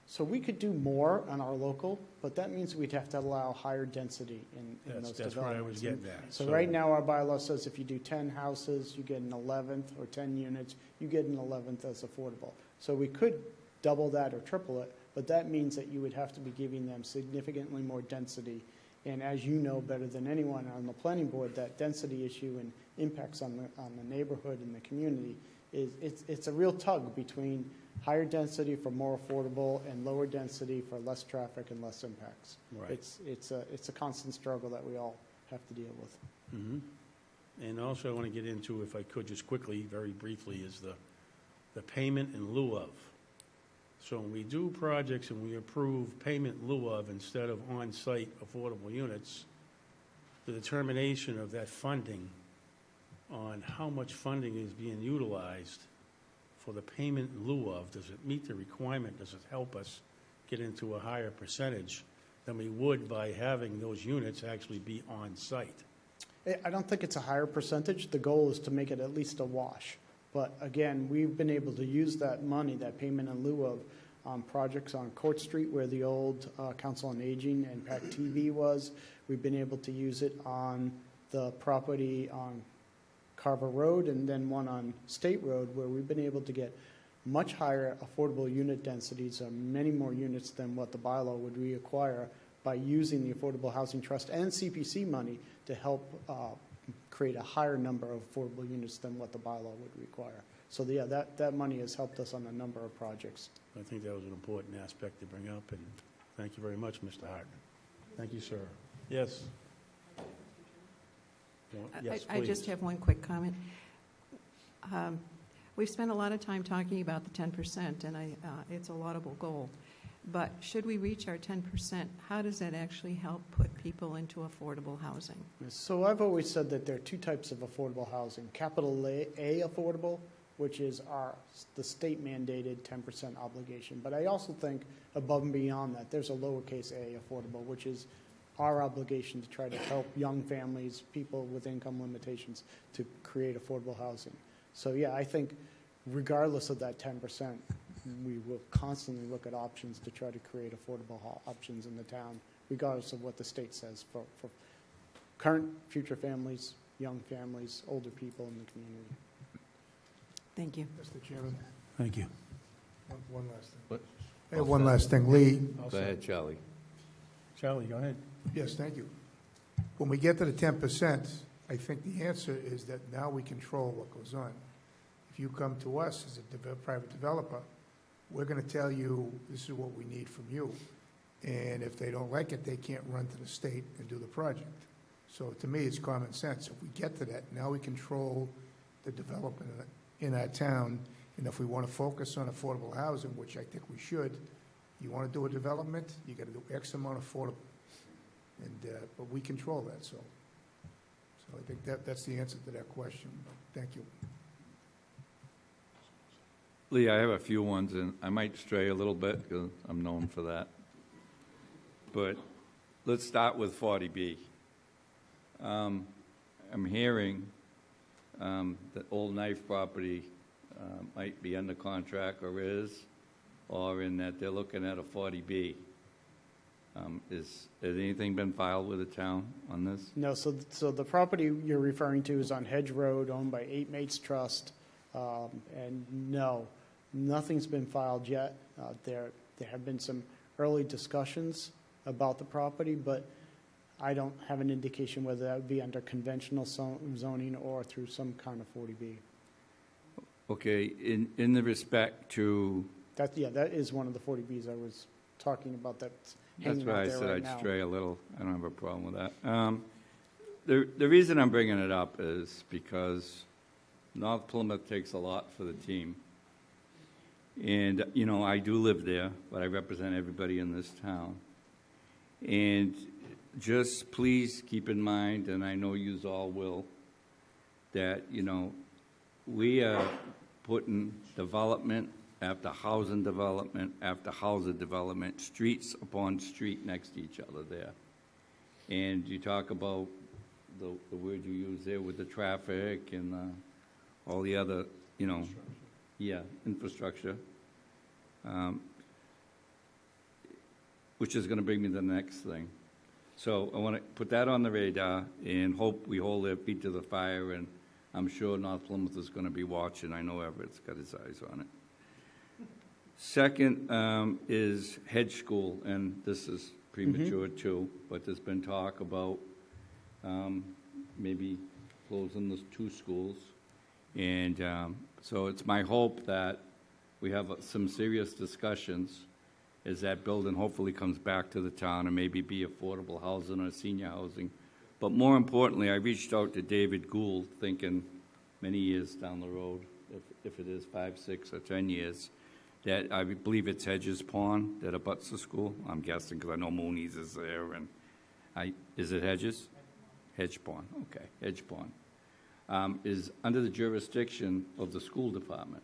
So we could do more on our local, but that means we'd have to allow higher density in those That's what I was developments. getting at. So right now, our bylaw says if you do 10 houses, you get an 11th, or 10 units, you get an 11th as affordable. So we could double that or triple it, but that means that you would have to be giving them significantly more density. And as you know better than anyone on the planning board, that density issue and impacts on the neighborhood and the community it's a real tug between higher density for more affordable and lower density for less traffic and less impacts. Right. It's a constant struggle that we all have to deal with. Mhm. And also, I want to get into, if I could, just quickly, very briefly, is the payment in lieu of. So when we do projects and we approve payment in lieu of instead of on-site affordable units, the determination of that funding on how much funding is being utilized for the payment in lieu of, does it meet the requirement? Does it help us get into a higher percentage than we would by having those units actually be on-site? I don't think it's a higher percentage. The goal is to make it at least a wash. But again, we've been able to use that money, that payment in lieu of, projects on Court Street where the old Council on Aging and PAC TV was. We've been able to use it on the property on Carver Road and then one on State Road where we've been able to get much higher affordable unit densities, many more units than what the bylaw would require by using the Affordable Housing Trust and CPC money to help create a higher number of affordable units than what the bylaw would require. So yeah, that money has helped us on a number of projects. I think that was an important aspect to bring up, and thank you very much, Mr. Hartman. Thank you, sir. Yes? Yes, I just please. have one quick comment. We've spent a lot of time talking about the 10%, and it's a laudable goal. But should we reach our 10%, how does that actually help put people into affordable housing? So I've always said that there are 2 types of affordable housing. Capital A affordable, which is the state mandated 10% obligation. But I also think above and beyond that, there's a lowercase a affordable, which is our obligation to try to help young families, people with income limitations, to create affordable housing. So yeah, I think regardless of that 10%, we will constantly look at options to try to create affordable options in the town, regardless of what the state says for current, future families, young families, older people in the community. Thank you. Mr. Chairman, Thank you. one last thing. What? I have one last thing. Lee? Go ahead, Charlie. Charlie, go ahead. Yes, thank you. When we get to the 10%, I think the answer is that now we control what goes on. If you come to us as a private developer, we're going to tell you, this is what we need from you. And if they don't like it, they can't run to the state and do the project. So to me, it's common sense. If we get to that, now we control the development in our town. And if we want to focus on affordable housing, which I think we should, you want to do a development, you got to do X amount affordable. And, but we control that, so I think that's the answer to that question. Thank you. Lee, I have a few ones, and I might stray a little bit because I'm known for that. But let's start with 40B. I'm hearing that Old Knife property might be under contract or is, or in that they're looking at a 40B. Has anything been filed with the town on this? No, so the property you're referring to is on Hedge Road, owned by Eight Mates Trust, and no, nothing's been filed yet. There have been some early discussions about the property, but I don't have an indication whether that would be under conventional zoning or through some kind of 40B. Okay, in the respect to, That is one of the 40Bs I was talking about that's that's hanging why I out there said right I'd now. stray a little. I don't have a problem with that. The reason I'm bringing it up is because North Plymouth takes a lot for the team. And, you know, I do live there, but I represent everybody in this town. And just please keep in mind, and I know yous all will, that, you know, we are putting development after housing development after housing development, streets upon street next to each other there. And you talk about the word you use there with the traffic and all the other, you know, infrastructure. Which is going to bring me to the next thing. So I want to put that on the radar and hope we hold their feet to the fire, and I'm sure North Plymouth is going to be watching. I know Everett's got his eyes on it. Second is Hedge School, and this is premature too, but there's been talk about maybe closing the two schools. And so it's my hope that we have some serious discussions as that building hopefully comes back to the town and maybe be affordable housing or senior housing. But more importantly, I reached out to David Gould, thinking many years down the road, if it is 5, 6, or 10 years, that I believe it's Hedges Pond that abuts the school. I'm guessing because I know Mooney's is there. And is it Hedges? Hedge Pond, okay, Hedge Pond. Is under the jurisdiction of the school department,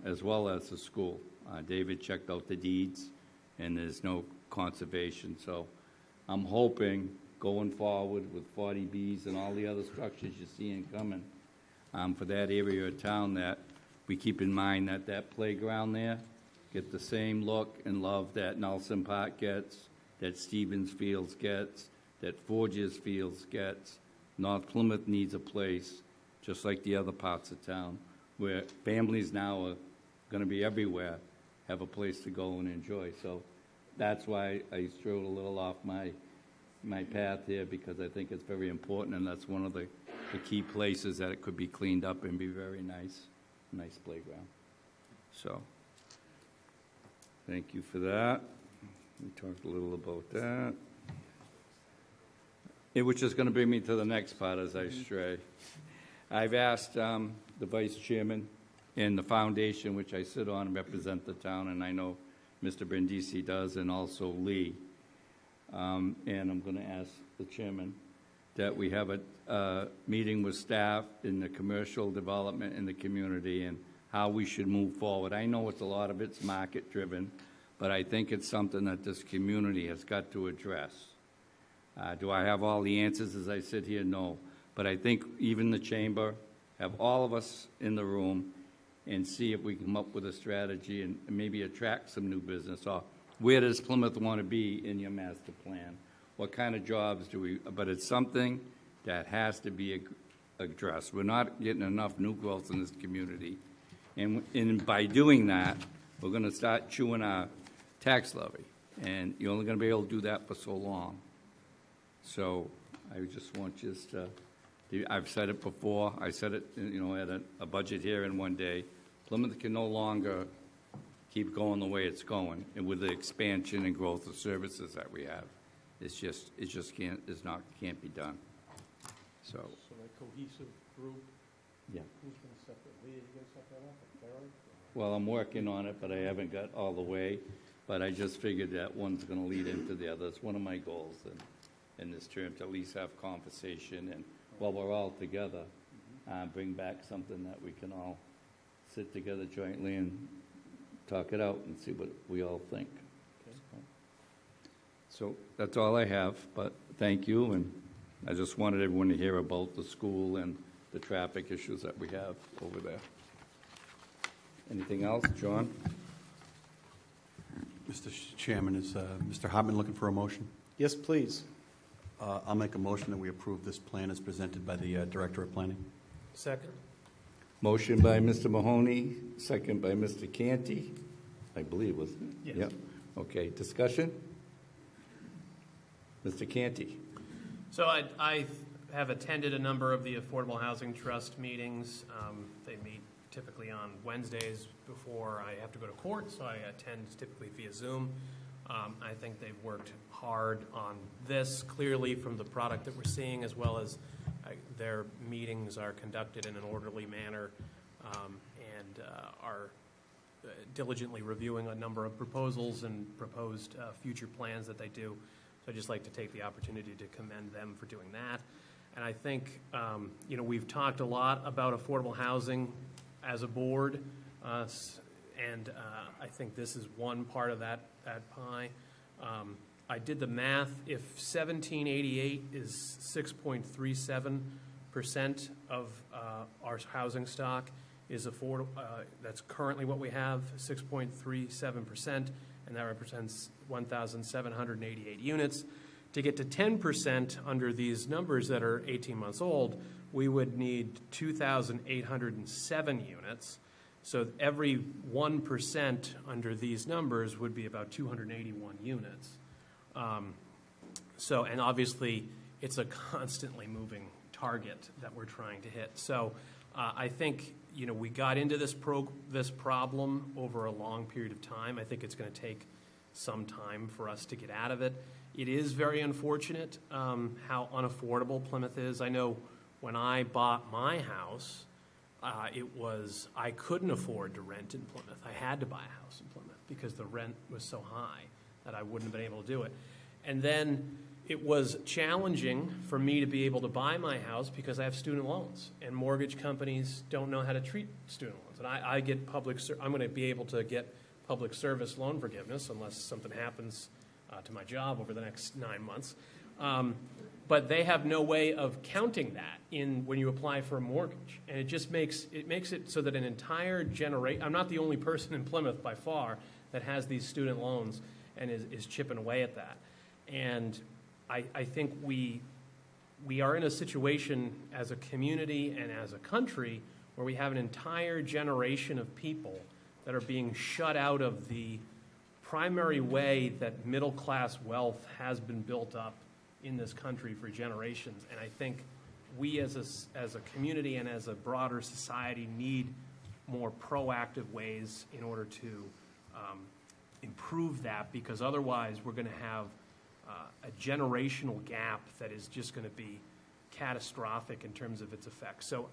as well as the school. David checked out the deeds, and there's no conservation. So I'm hoping going forward with 40Bs and all the other structures you're seeing coming for that area of town, that we keep in mind that that playground there get the same look and love that Nelson Park gets, that Stevens Fields gets, that Forges Fields gets. North Plymouth needs a place, just like the other parts of town, where families now are going to be everywhere, have a place to go and enjoy. So that's why I strode a little off my path here, because I think it's very important, and that's one of the key places that it could be cleaned up and be very nice playground. So thank you for that. We talked a little about that. Which is going to bring me to the next part as I stray. I've asked the vice chairman and the foundation, which I sit on and represent the town, and I know Mr. Brindisi does, and also Lee. And I'm going to ask the chairman that we have a meeting with staff in the commercial development in the community and how we should move forward. I know a lot of it's market-driven, but I think it's something that this community has got to address. Do I have all the answers as I sit here? No. But I think even the chamber, have all of us in the room, and see if we can come up with a strategy and maybe attract some new business, or where does Plymouth want to be in your master plan? What kind of jobs do we, but it's something that has to be addressed. We're not getting enough new growth in this community. And by doing that, we're going to start chewing our tax levy. And you're only going to be able to do that for so long. So I just want you to, I've said it before, I said it, at a budget hearing one day, Plymouth can no longer keep going the way it's going, and with the expansion and growth of services that we have. It just can't be done. So. So a cohesive group, Yeah. who's going to set that? Leah, you going to set that up, or Barry? Well, I'm working on it, but I haven't got all the way. But I just figured that one's going to lead into the other. It's one of my goals in this term, to at least have conversation, and while we're all together, bring back something that we can all sit together jointly and talk it out and see what we all think. So that's all I have, but thank you, and I just wanted everyone to hear about the school and the traffic issues that we have over there. Anything else, John? Mr. Chairman, is Mr. Hartman looking for a motion? Yes, please. I'll make a motion that we approve this plan as presented by the Director of Planning. Second? Motion by Mr. Mahoney, second by Mr. Canty, I believe, wasn't it? Yes. Yep. Okay, discussion? Mr. Canty? So I have attended a number of the Affordable Housing Trust meetings. They meet typically on Wednesdays before I have to go to court, so I attend typically via Zoom. I think they've worked hard on this, clearly from the product that we're seeing, as well as their meetings are conducted in an orderly manner, and are diligently reviewing a number of proposals and proposed future plans that they do. So I'd just like to take the opportunity to commend them for doing that. And I think, we've talked a lot about affordable housing as a board, and I think this is one part of that pie. I did the math. If 1788 is 6.37% of our housing stock is affordable, that's currently what we have, 6.37%, and that represents 1,788 units. To get to 10% under these numbers that are 18 months old, we would need 2,807 units. So every 1% under these numbers would be about 281 units. And obviously, it's a constantly moving target that we're trying to hit. So I think, we got into this problem over a long period of time. I think it's going to take some time for us to get out of it. It is very unfortunate how unaffordable Plymouth is. I know when I bought my house, I couldn't afford to rent in Plymouth. I had to buy a house in Plymouth because the rent was so high that I wouldn't have been able to do it. And then it was challenging for me to be able to buy my house because I have student loans, and mortgage companies don't know how to treat student loans. And I get I'm going to be able to get public service loan forgiveness unless something happens to my job over the next 9 months. But they have no way of counting that in when you apply for a mortgage. And it just makes it so that an entire generation, I'm not the only person in Plymouth by far that has these student loans and is chipping away at that. And I think we are in a situation as a community and as a country where we have an entire generation of people that are being shut out of the primary way that middle-class wealth has been built up in this country for generations. And I think we as a community and as a broader society need more proactive ways in order to improve that, because otherwise we're going to have a generational gap that is just going to be catastrophic in terms of its effects. So,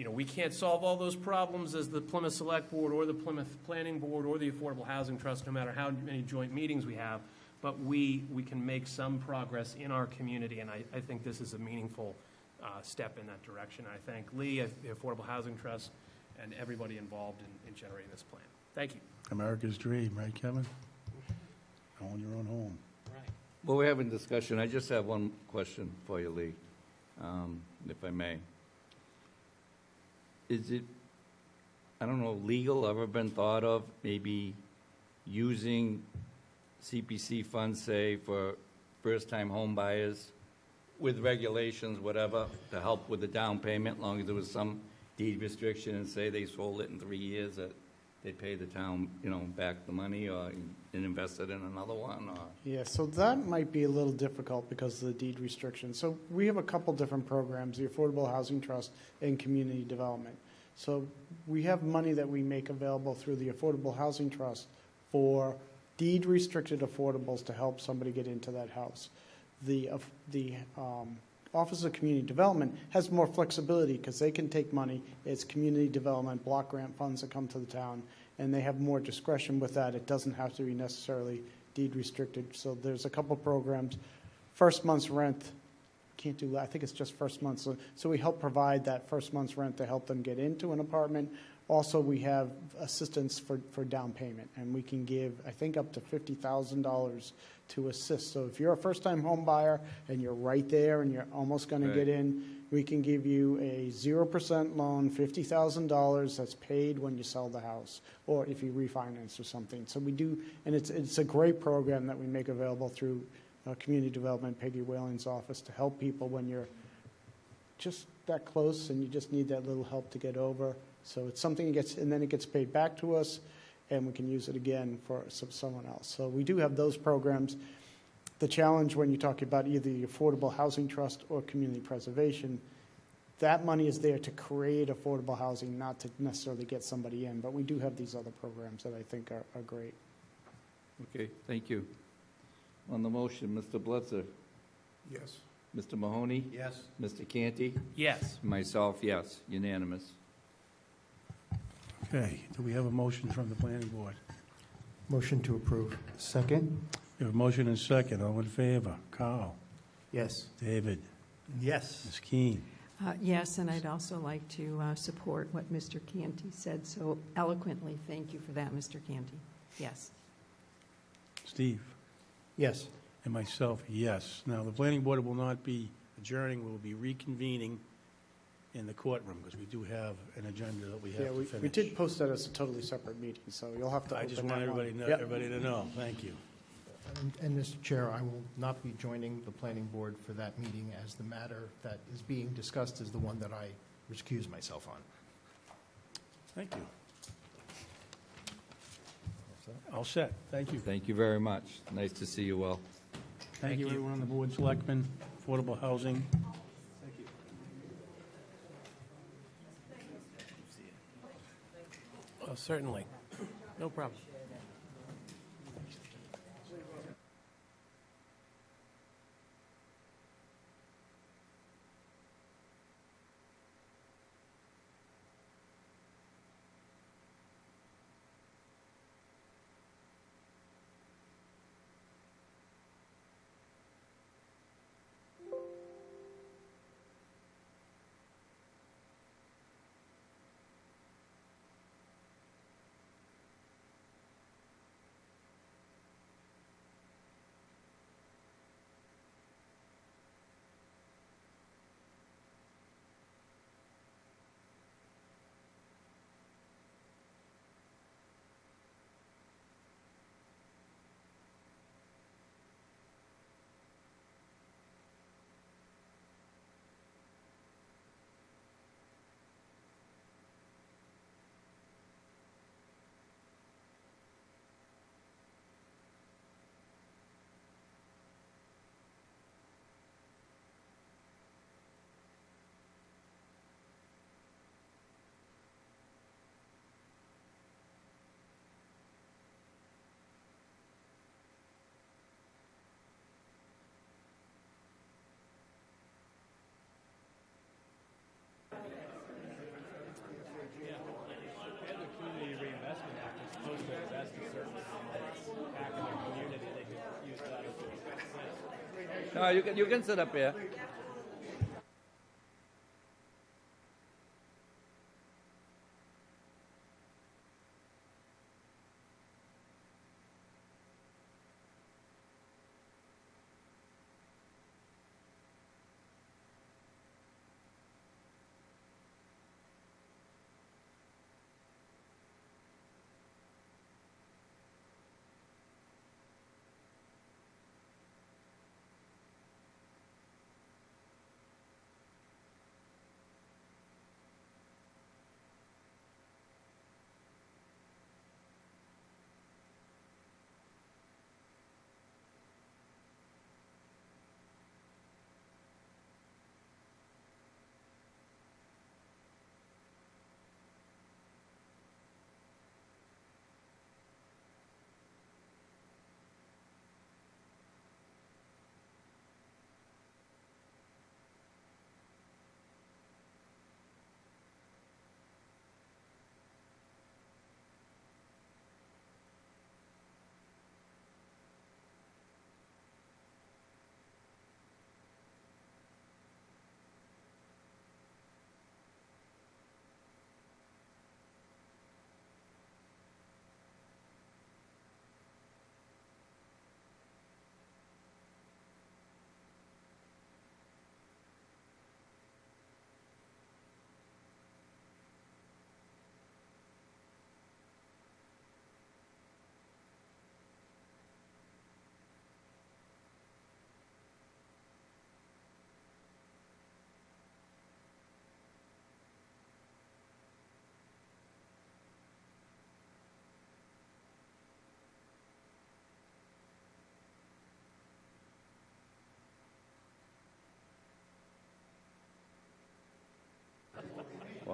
we can't solve all those problems as the Plymouth Select Board or the Plymouth Planning Board or the Affordable Housing Trust, no matter how many joint meetings we have, but we can make some progress in our community, and I think this is a meaningful step in that direction. I thank Lee, the Affordable Housing Trust, and everybody involved in generating this plan. Thank you. America's dream, right, Kevin? Own your own home. Right. Well, we're having discussion. I just have one question for you, Lee, if I may. Is it I don't know, legal ever been thought of, maybe using CPC funds, say, for first-time home buyers with regulations, whatever, to help with the down payment, as long as there was some deed restriction and say they sold it in 3 years, that they pay the town, back the money or and invest it in another one, or? Yeah, so that might be a little difficult because of the deed restriction. So we have a couple different programs, the Affordable Housing Trust and Community Development. So we have money that we make available through the Affordable Housing Trust for deed-restricted affordables to help somebody get into that house. The Office of Community Development has more flexibility because they can take money. It's community development, block grant funds that come to the town, and they have more discretion with that. It doesn't have to be necessarily deed restricted. So there's a couple programs. First month's rent, can't do that. I think it's just first month. So we help provide that first month's rent to help them get into an apartment. Also, we have assistance for down payment, and we can give, I think, up to $50,000 to assist. So if you're a first-time home buyer and you're right there and you're almost going to get in, we can give you a 0% loan, $50,000 that's paid when you sell the house or if you refinance or something. So we do, and it's a great program that we make available through Community Development, Peggy Whalen's office, to help people when you're just that close and you just need that little help to get over. So it's something that gets, and then it gets paid back to us, and we can use it again for someone else. So we do have those programs. The challenge when you talk about either the Affordable Housing Trust or Community Preservation, that money is there to create affordable housing, not to necessarily get somebody in. But we do have these other programs that I think are great. Okay, thank you. On the motion, Mr. Blitzer, Yes. Mr. Mahoney, Yes. Mr. Canty, Yes. myself, yes, unanimous. Okay, do we have a motion from the planning board? Motion to approve. Second? We have a motion and second. All in favor? Carl? Yes. David? Yes. Ms. Keen? Yes, and I'd also like to support what Mr. Canty said so eloquently. Thank you for that, Mr. Canty. Yes. Steve? Yes. And myself, yes. Now, the planning board will not be adjourning, we'll be reconvening in the courtroom, because we do have an agenda that we have Yeah, to we finish. did post that as a totally separate meeting, so you'll have to I open just that want one. everybody Yep. to know. Thank you. And Mr. Chair, I will not be joining the planning board for that meeting, as the matter that is being discussed is the one that I recuse myself on. Thank you. All set. Thank you. Thank you very much. Nice to see you all. Thank you, everyone on the board, selectmen, affordable housing. Oh, certainly. No problem. No, you can sit up here.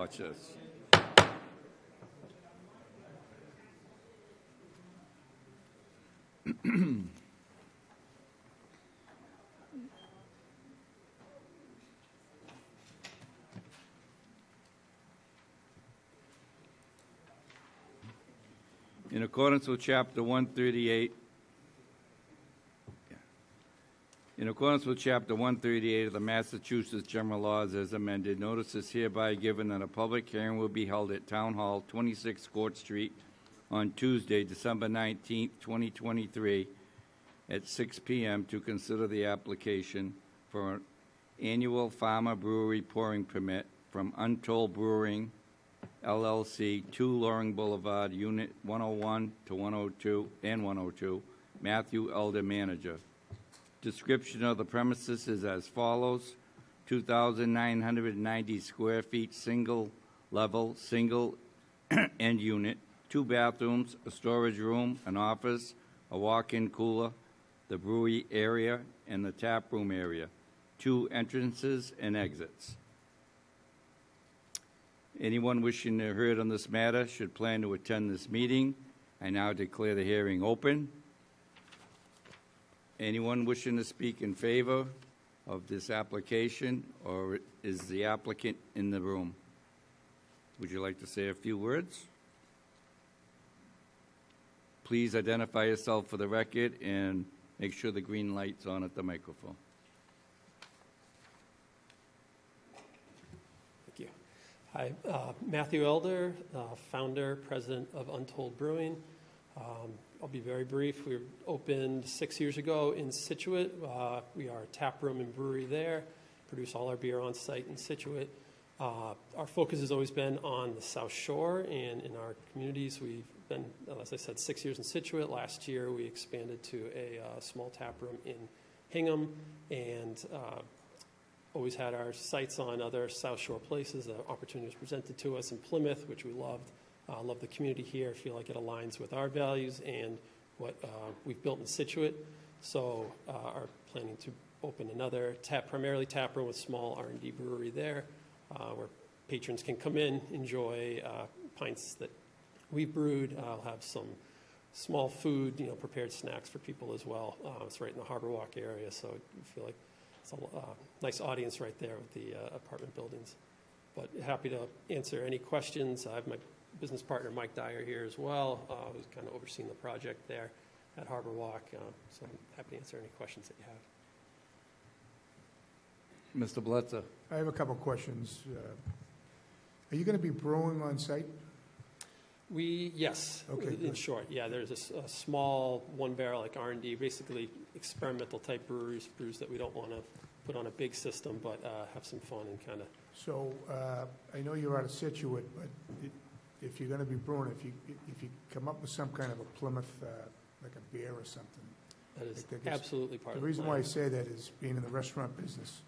watch this. In accordance with Chapter 138, in accordance with Chapter 138 of the Massachusetts General Laws as amended, notice is hereby given that a public hearing will be held at Town Hall, 26 Court Street, on Tuesday, December 19th, 2023, at 6 p.m. to consider the application for an annual farmer brewery pouring permit from Untold Brewing LLC, 2 Loring Boulevard, Unit 101 to 102 and 102, Matthew Elder, manager. Description of the premises is as follows: 2,990 square feet, single level, single end unit, 2 bathrooms, a storage room, an office, a walk-in cooler, the brewery area, and the tap room area, 2 entrances and exits. Anyone wishing to be heard on this matter should plan to attend this meeting. I now declare the hearing open. Anyone wishing to speak in favor of this application, or is the applicant in the room? Would you like to say a few words? Please identify yourself for the record and make sure the green light's on at the microphone. Thank you. Hi, Matthew Elder, founder, president of Untold Brewing. I'll be very brief. We opened 6 years ago in Scituate. We are a tap room and brewery there, produce all our beer on site in Scituate. Our focus has always been on the South Shore and in our communities. We've been, as I said, 6 years in Scituate. Last year we expanded to a small tap room in Hingham, and always had our sights on other South Shore places. The opportunity was presented to us in Plymouth, which we loved. Love the community here. Feel like it aligns with our values and what we've built in Scituate. So are planning to open another primarily tap room with small R&D brewery there, where patrons can come in, enjoy pints that we've brewed. I'll have some small food, prepared snacks for people as well. It's right in the Harbor Walk area, so you feel like it's a nice audience right there with the apartment buildings. But happy to answer any questions. I have my business partner Mike Dyer here as well, who's kind of overseeing the project there at Harbor Walk. So I'm happy to answer any questions that you have. Mr. Bletzer. I have a couple questions. Are you going to be brewing on site? Yes, Okay, in good. short, yeah, there's a small one-barrel like R&D, basically experimental type brews that we don't want to put on a big system, but have some fun and kind of. So I know you're out of Scituate, but if you're going to be brewing, if you come up with some kind of a Plymouth, like a beer or something. That is I think it's- absolutely part The of the reason plan. why I say that is being in the restaurant business,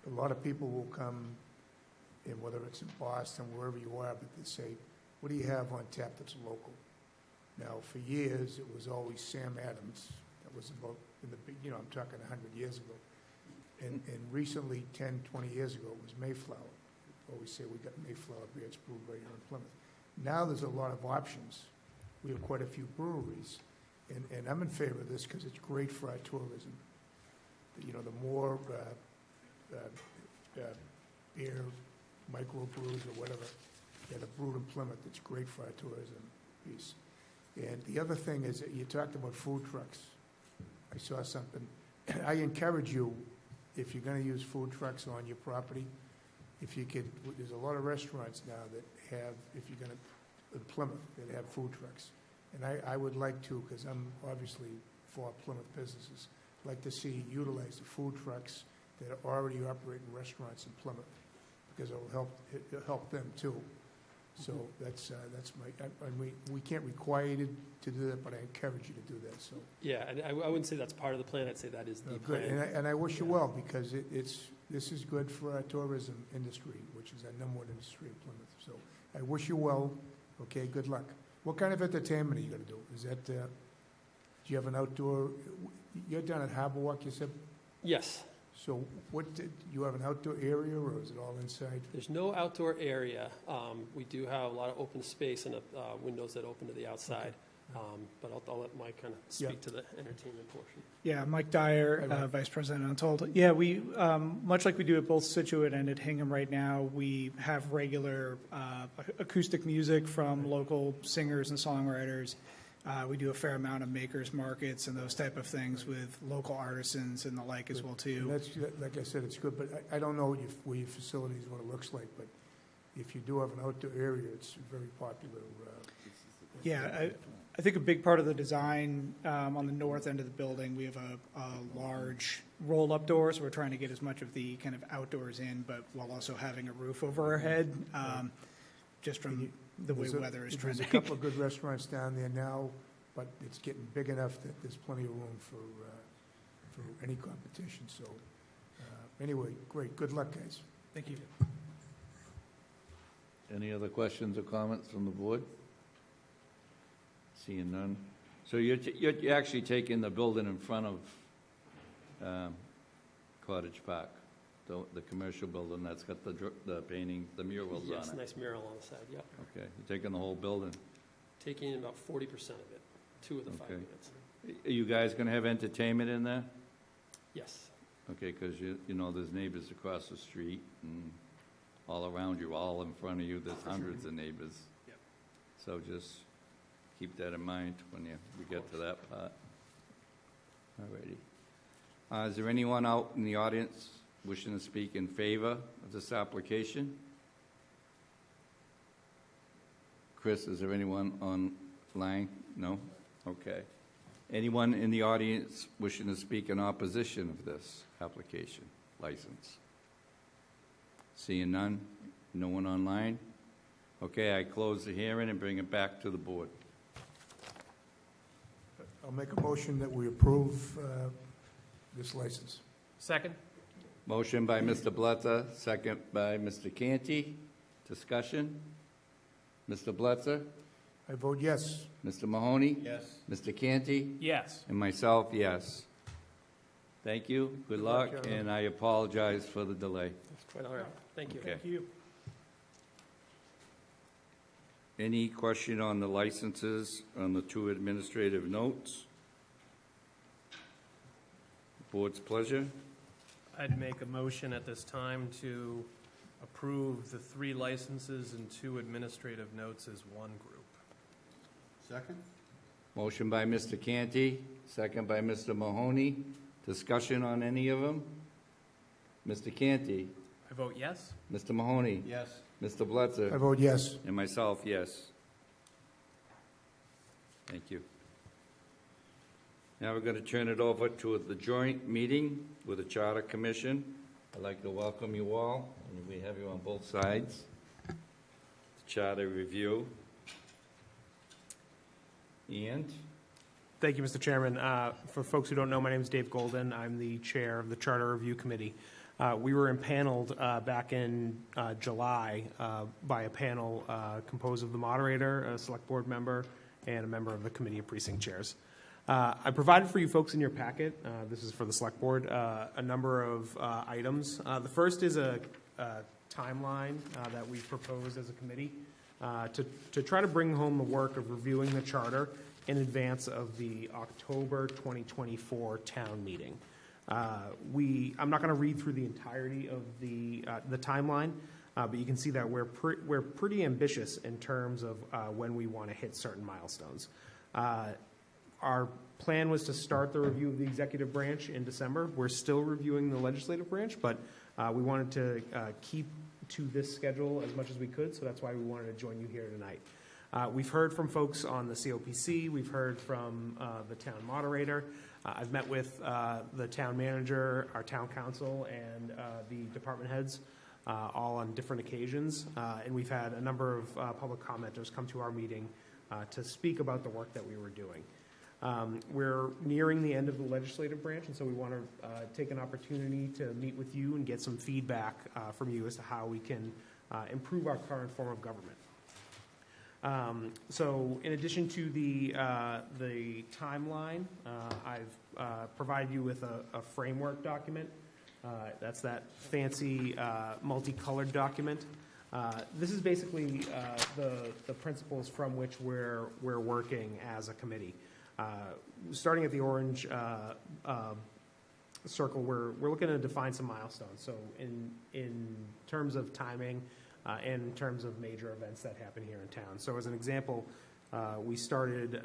a lot of people will come in, whether it's in Boston, wherever you are, but they say, what do you have on tap that's local? Now, for years, it was always Sam Adams. That was about, I'm talking 100 years ago. And recently, 10, 20 years ago, it was Mayflower. Always say we got Mayflower beer, it's brewed right here in Plymouth. Now there's a lot of options. We have quite a few breweries, and I'm in favor of this because it's great for our tourism. The more beer, microbrews or whatever that are brewed in Plymouth, it's great for our tourism piece. And the other thing is that you talked about food trucks. I saw something. I encourage you, if you're going to use food trucks on your property, if you could, there's a lot of restaurants now that have, if you're going to, in Plymouth, that have food trucks. And I would like to, because I'm obviously for Plymouth businesses, like to see utilize the food trucks that are already operating restaurants in Plymouth, because it'll help them too. So that's my, and we can't require you to do that, but I encourage you to do that, so. Yeah, and I wouldn't say that's part of the plan. I'd say that is the Good, plan. and I wish you well, because this is good for our tourism industry, which is our number one industry in Plymouth. So I wish you well, okay, good luck. What kind of entertainment are you going to do? Is that, do you have an outdoor, you're down at Harbor Walk, you said? Yes. So you have an outdoor area, or is it all inside? There's no outdoor area. We do have a lot of open space and windows that open to the outside. But I'll let Mike kind of speak to the entertainment portion. Yeah, Mike Dyer, Vice President of Untold. Yeah, we, much like we do at both Situate and at Hingham right now, we have regular acoustic music from local singers and songwriters. We do a fair amount of makers markets and those type of things with local artisans and the like as well, And too. that's, like I said, it's good, but I don't know where your facility is, what it looks like, but if you do have an outdoor area, it's very popular. Yeah, I think a big part of the design on the north end of the building, we have a large roll-up door, so we're trying to get as much of the kind of outdoors in, but while also having a roof over our head, just from the way weather is There's a trending. couple of good restaurants down there now, but it's getting big enough that there's plenty of room for any competition, so, anyway, great, good luck, guys. Thank you. Any other questions or comments from the board? Seeing none. So you're actually taking the building in front of Cottage Park, the commercial building that's got the painting, the murals on Yes, it? nice mural on the side, yep. Okay, you're taking the whole building. Taking about 40% of it, 2 of the 5 Okay. units. Are you guys going to have entertainment in there? Yes. Okay, because you know, there's neighbors across the street and all around you, all in front of you, there's hundreds of neighbors. Yep. So just keep that in mind when we get to that part. All righty. Is there anyone out in the audience wishing to speak in favor of this application? Chris, is there anyone online? No? Okay. Anyone in the audience wishing to speak in opposition of this application license? Seeing none? No one online? Okay, I close the hearing and bring it back to the board. I'll make a motion that we approve this license. Second? Motion by Mr. Blitzer, second by Mr. Canty. Discussion? Mr. Blitzer? I vote yes. Mr. Mahoney? Yes. Mr. Canty? Yes. And myself, yes. Thank you, good luck, luck, gentlemen. and I apologize for the delay. That's quite all right. Thank you. Okay. Thank you. Any question on the licenses, on the 2 administrative notes? Board's pleasure. I'd make a motion at this time to approve the 3 licenses and 2 administrative notes as one group. Second? Motion by Mr. Canty, second by Mr. Mahoney. Discussion on any of them? Mr. Canty? I vote yes. Mr. Mahoney? Yes. Mr. Blitzer? I vote yes. And myself, yes. Thank you. Now we're going to turn it over to the joint meeting with the Charter Commission. I'd like to welcome you all, and we have you on both sides. The Charter Review. And Thank you, Mr. Chairman. For folks who don't know, my name is Dave Golden. I'm the chair of the Charter Review Committee. We were impaneled back in July by a panel composed of the moderator, a select board member, and a member of the committee of precinct chairs. I provided for you folks in your packet, this is for the select board, a number of items. The first is a timeline that we've proposed as a committee to try to bring home the work of reviewing the charter in advance of the October 2024 town meeting. I'm not going to read through the entirety of the timeline, but you can see that we're pretty ambitious in terms of when we want to hit certain milestones. Our plan was to start the review of the executive branch in December. We're still reviewing the legislative branch, but we wanted to keep to this schedule as much as we could, so that's why we wanted to join you here tonight. We've heard from folks on the COPC. We've heard from the town moderator. I've met with the town manager, our town council, and the department heads all on different occasions. And we've had a number of public commenters come to our meeting to speak about the work that we were doing. We're nearing the end of the legislative branch, and so we want to take an opportunity to meet with you and get some feedback from you as to how we can improve our current form of government. So in addition to the timeline, I've provided you with a framework document That's that fancy multicolored document. This is basically the principles from which we're working as a committee. Starting at the orange circle, we're looking to define some milestones. So in terms of timing and in terms of major events that happen here in town. So as an example, we started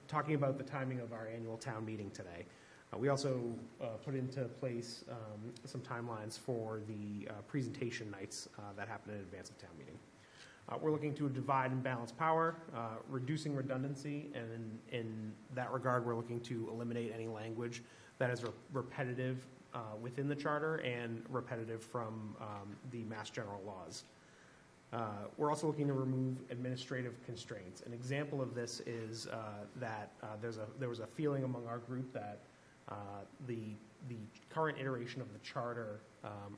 talking about the timing of our annual town meeting today. We also put into place some timelines for the presentation nights that happen in advance of town meeting. We're looking to divide and balance power, reducing redundancy, and in that regard, we're looking to eliminate any language that is repetitive within the charter and repetitive from the Mass General laws. We're also looking to remove administrative constraints. An example of this is that there was a feeling among our group that the current iteration of the charter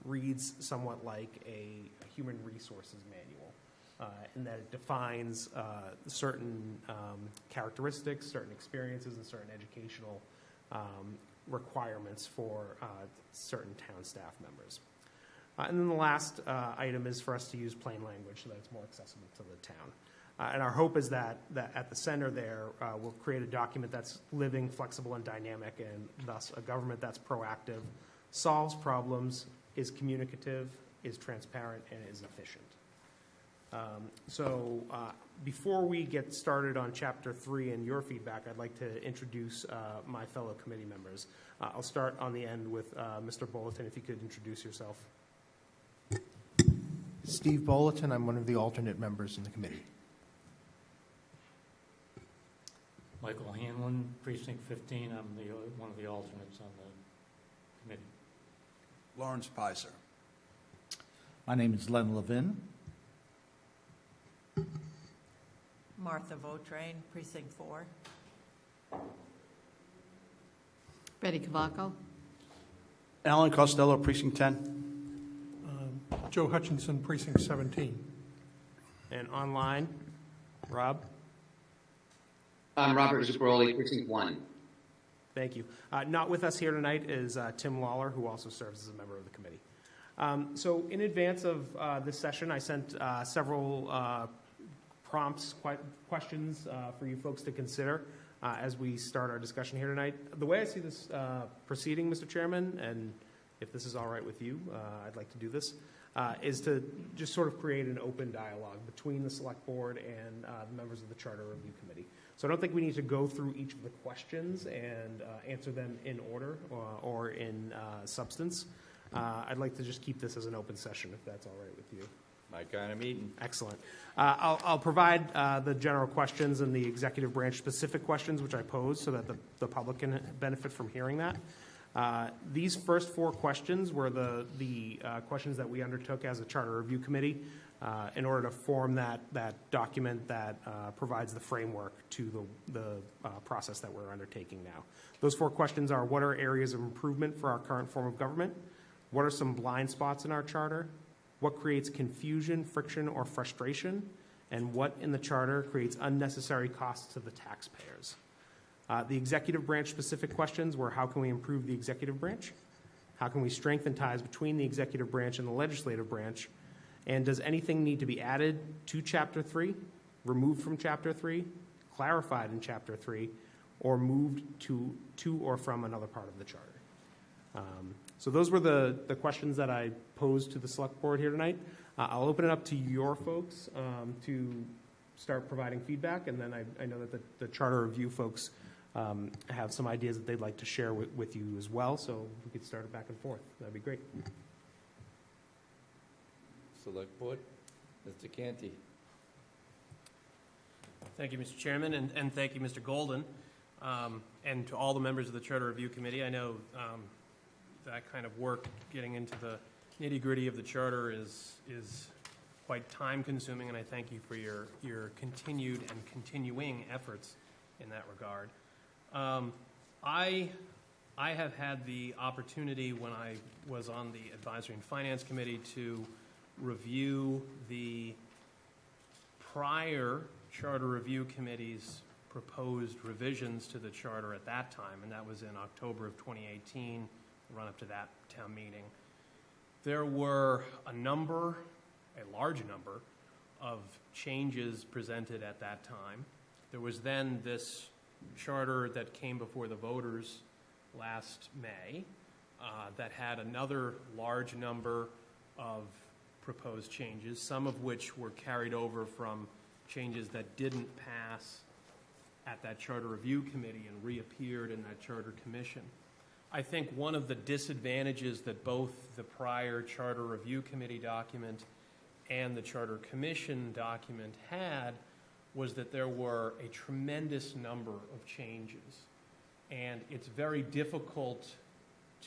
reads somewhat like a human resources manual, in that it defines certain characteristics, certain experiences, and certain educational requirements for certain town staff members. And then the last item is for us to use plain language so that it's more accessible to the town. And our hope is that at the center there, we'll create a document that's living, flexible, and dynamic, and thus a government that's proactive, solves problems, is communicative, is transparent, and is efficient. So before we get started on Chapter 3 and your feedback, I'd like to introduce my fellow committee members. I'll start on the end with Mr. Bulletin, if you could introduce yourself. Steve Bulletin, I'm one of the alternate members in the committee. Michael Hanlon, Precinct 15. I'm one of the alternates on the committee. Lawrence Pizer. My name is Len Levin. Martha Vautrain, Precinct 4. Betty Cavaco. Alan Costello, Precinct 10. Joe Hutchinson, Precinct 17. And online, Rob. I'm Robert Zuccaroli, Precinct 1. Thank you. Not with us here tonight is Tim Lawler, who also serves as a member of the committee. So in advance of this session, I sent several prompts, questions for you folks to consider as we start our discussion here tonight. The way I see this proceeding, Mr. Chairman, and if this is all right with you, I'd like to do this, is to just sort of create an open dialogue between the Select Board and the members of the Charter Review Committee. So I don't think we need to go through each of the questions and answer them in order or in substance. I'd like to just keep this as an open session, if that's all right with you. My kind of meeting. Excellent. I'll provide the general questions and the executive branch specific questions which I pose so that the public can benefit from hearing that. These first four questions were the questions that we undertook as a Charter Review Committee in order to form that document that provides the framework to the process that we're undertaking now. Those four questions are: what are areas of improvement for our current form of government? What are some blind spots in our charter? What creates confusion, friction, or frustration? And what in the charter creates unnecessary costs to the taxpayers? The executive branch specific questions were: how can we improve the executive branch? How can we strengthen ties between the executive branch and the legislative branch? And does anything need to be added to Chapter 3, removed from Chapter 3, clarified in Chapter 3, or moved to or from another part of the charter? So those were the questions that I posed to the Select Board here tonight. I'll open it up to your folks to start providing feedback, and then I know that the Charter Review folks have some ideas that they'd like to share with you as well, so we could start it back and forth. That'd be great. Select Board, Mr. Canty. Thank you, Mr. Chairman, and thank you, Mr. Golden, and to all the members of the Charter Review Committee. I know that kind of work, getting into the nitty-gritty of the charter, is quite time-consuming, and I thank you for your continued and continuing efforts in that regard. I have had the opportunity when I was on the Advisory and Finance Committee to review the prior Charter Review Committee's proposed revisions to the charter at that time, and that was in October of 2018, run up to that town meeting. There were a large number of changes presented at that time. There was then this charter that came before the voters last May that had another large number of proposed changes, some of which were carried over from changes that didn't pass at that Charter Review Committee and reappeared in that Charter Commission. I think one of the disadvantages that both the prior Charter Review Committee document and the Charter Commission document had was that there were a tremendous number of changes. And it's very difficult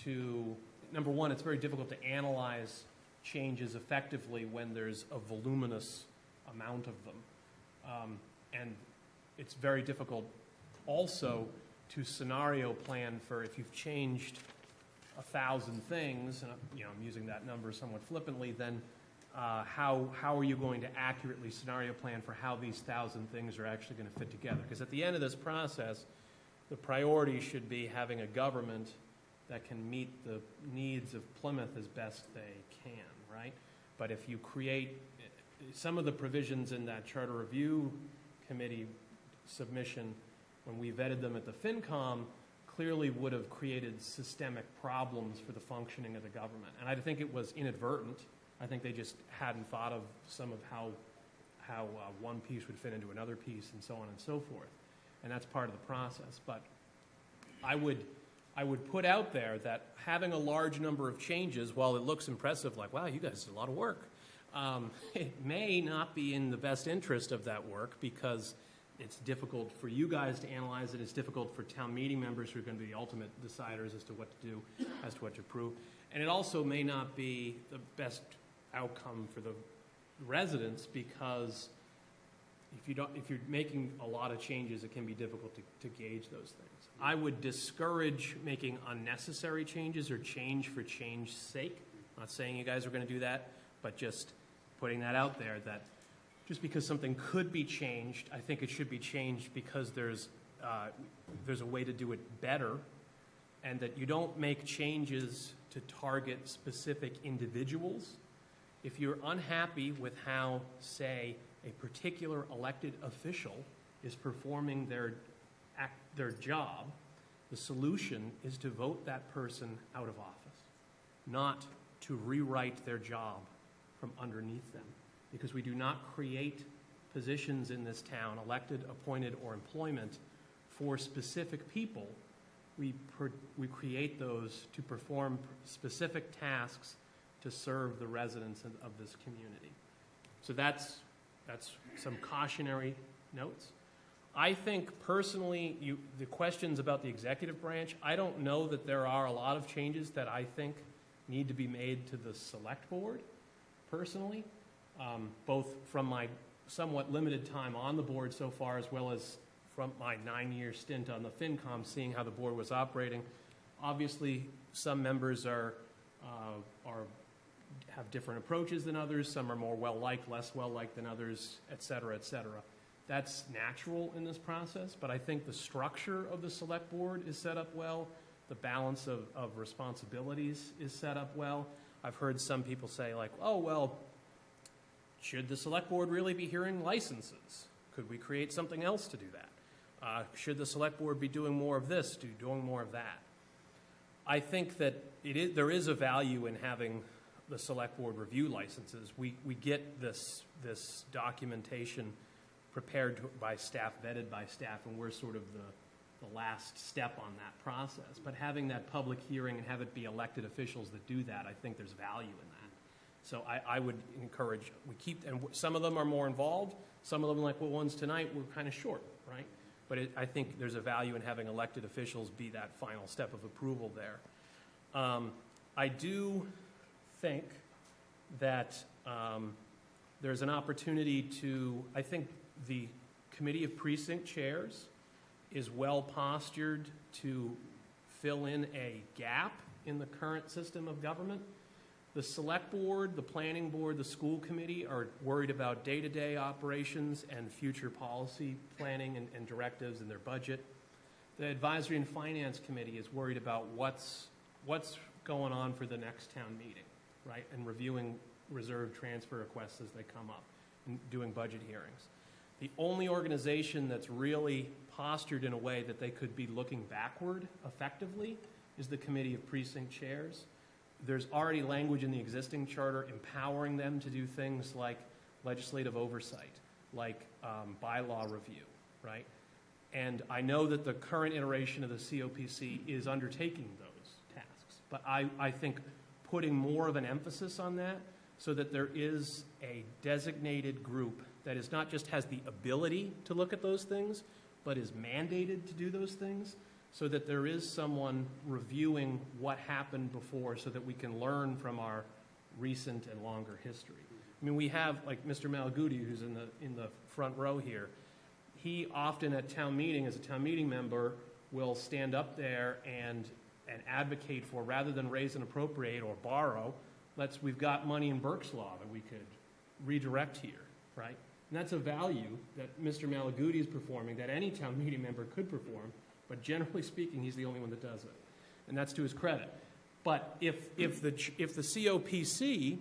to, number one, it's very difficult to analyze changes effectively when there's a voluminous amount of them. And it's very difficult also to scenario plan for if you've changed 1,000 things, and I'm using that number somewhat flippantly, then how are you going to accurately scenario plan for how these 1,000 things are actually going to fit together? Because at the end of this process, the priority should be having a government that can meet the needs of Plymouth as best they can, right? But if you create some of the provisions in that Charter Review Committee submission, when we vetted them at the FinCom, clearly would have created systemic problems for the functioning of the government. And I think it was inadvertent. I think they just hadn't thought of some of how one piece would fit into another piece and so on and so forth. And that's part of the process. But I would put out there that having a large number of changes, while it looks impressive, like, wow, you guys did a lot of work, it may not be in the best interest of that work because it's difficult for you guys to analyze it. It's difficult for town meeting members who are going to be the ultimate deciders as to what to do, as to what to approve. And it also may not be the best outcome for the residents because if you're making a lot of changes, it can be difficult to gauge those things. I would discourage making unnecessary changes or change for change's sake. I'm not saying you guys are going to do that, but just putting that out there that just because something could be changed, I think it should be changed because there's a way to do it better, and that you don't make changes to target specific individuals. If you're unhappy with how, say, a particular elected official is performing their job, the solution is to vote that person out of office, not to rewrite their job from underneath them. Because we do not create positions in this town, elected, appointed, or employment, for specific people. We create those to perform specific tasks to serve the residents of this community. So that's some cautionary notes. I think personally, the questions about the executive branch, I don't know that there are a lot of changes that I think need to be made to the select board, personally. Both from my somewhat limited time on the board so far, as well as from my 9-year stint on the FinCom, seeing how the board was operating. Obviously, some members have different approaches than others. Some are more well-liked, less well-liked than others, et cetera, et cetera. That's natural in this process, but I think the structure of the select board is set up well. The balance of responsibilities is set up well. I've heard some people say, like, oh, well, should the select board really be hearing licenses? Could we create something else to do that? Should the select board be doing more of this, doing more of that? I think that there is a value in having the select board review licenses. We get this documentation prepared by staff, vetted by staff, and we're sort of the last step on that process. But having that public hearing and have it be elected officials that do that, I think there's value in that. So I would encourage, and some of them are more involved. Some of them, like the ones tonight, were kind of short, right? But I think there's a value in having elected officials be that final step of approval there. I do think that there's an opportunity to, I think the Committee of Precinct Chairs is well postured to fill in a gap in the current system of government. The select board, the planning board, the school committee are worried about day-to-day operations and future policy planning and directives in their budget. The advisory and finance committee is worried about what's going on for the next town meeting, right? And reviewing reserve transfer requests as they come up and doing budget hearings. The only organization that's really postured in a way that they could be looking backward effectively is the Committee of Precinct Chairs. There's already language in the existing charter empowering them to do things like legislative oversight, like bylaw review, right? And I know that the current iteration of the COPC is undertaking those tasks, but I think putting more of an emphasis on that so that there is a designated group that is not just has the ability to look at those things, but is mandated to do those things, so that there is someone reviewing what happened before so that we can learn from our recent and longer history. I mean, we have, like Mr. Malaguti, who's in the front row here. He often at town meeting, as a town meeting member, will stand up there and advocate for, rather than raise and appropriate or borrow, we've got money in Burke's Law that we could redirect here, right? And that's a value that Mr. Malaguti is performing that any town meeting member could perform, but generally speaking, he's the only one that does it. And that's to his credit. But if the COPC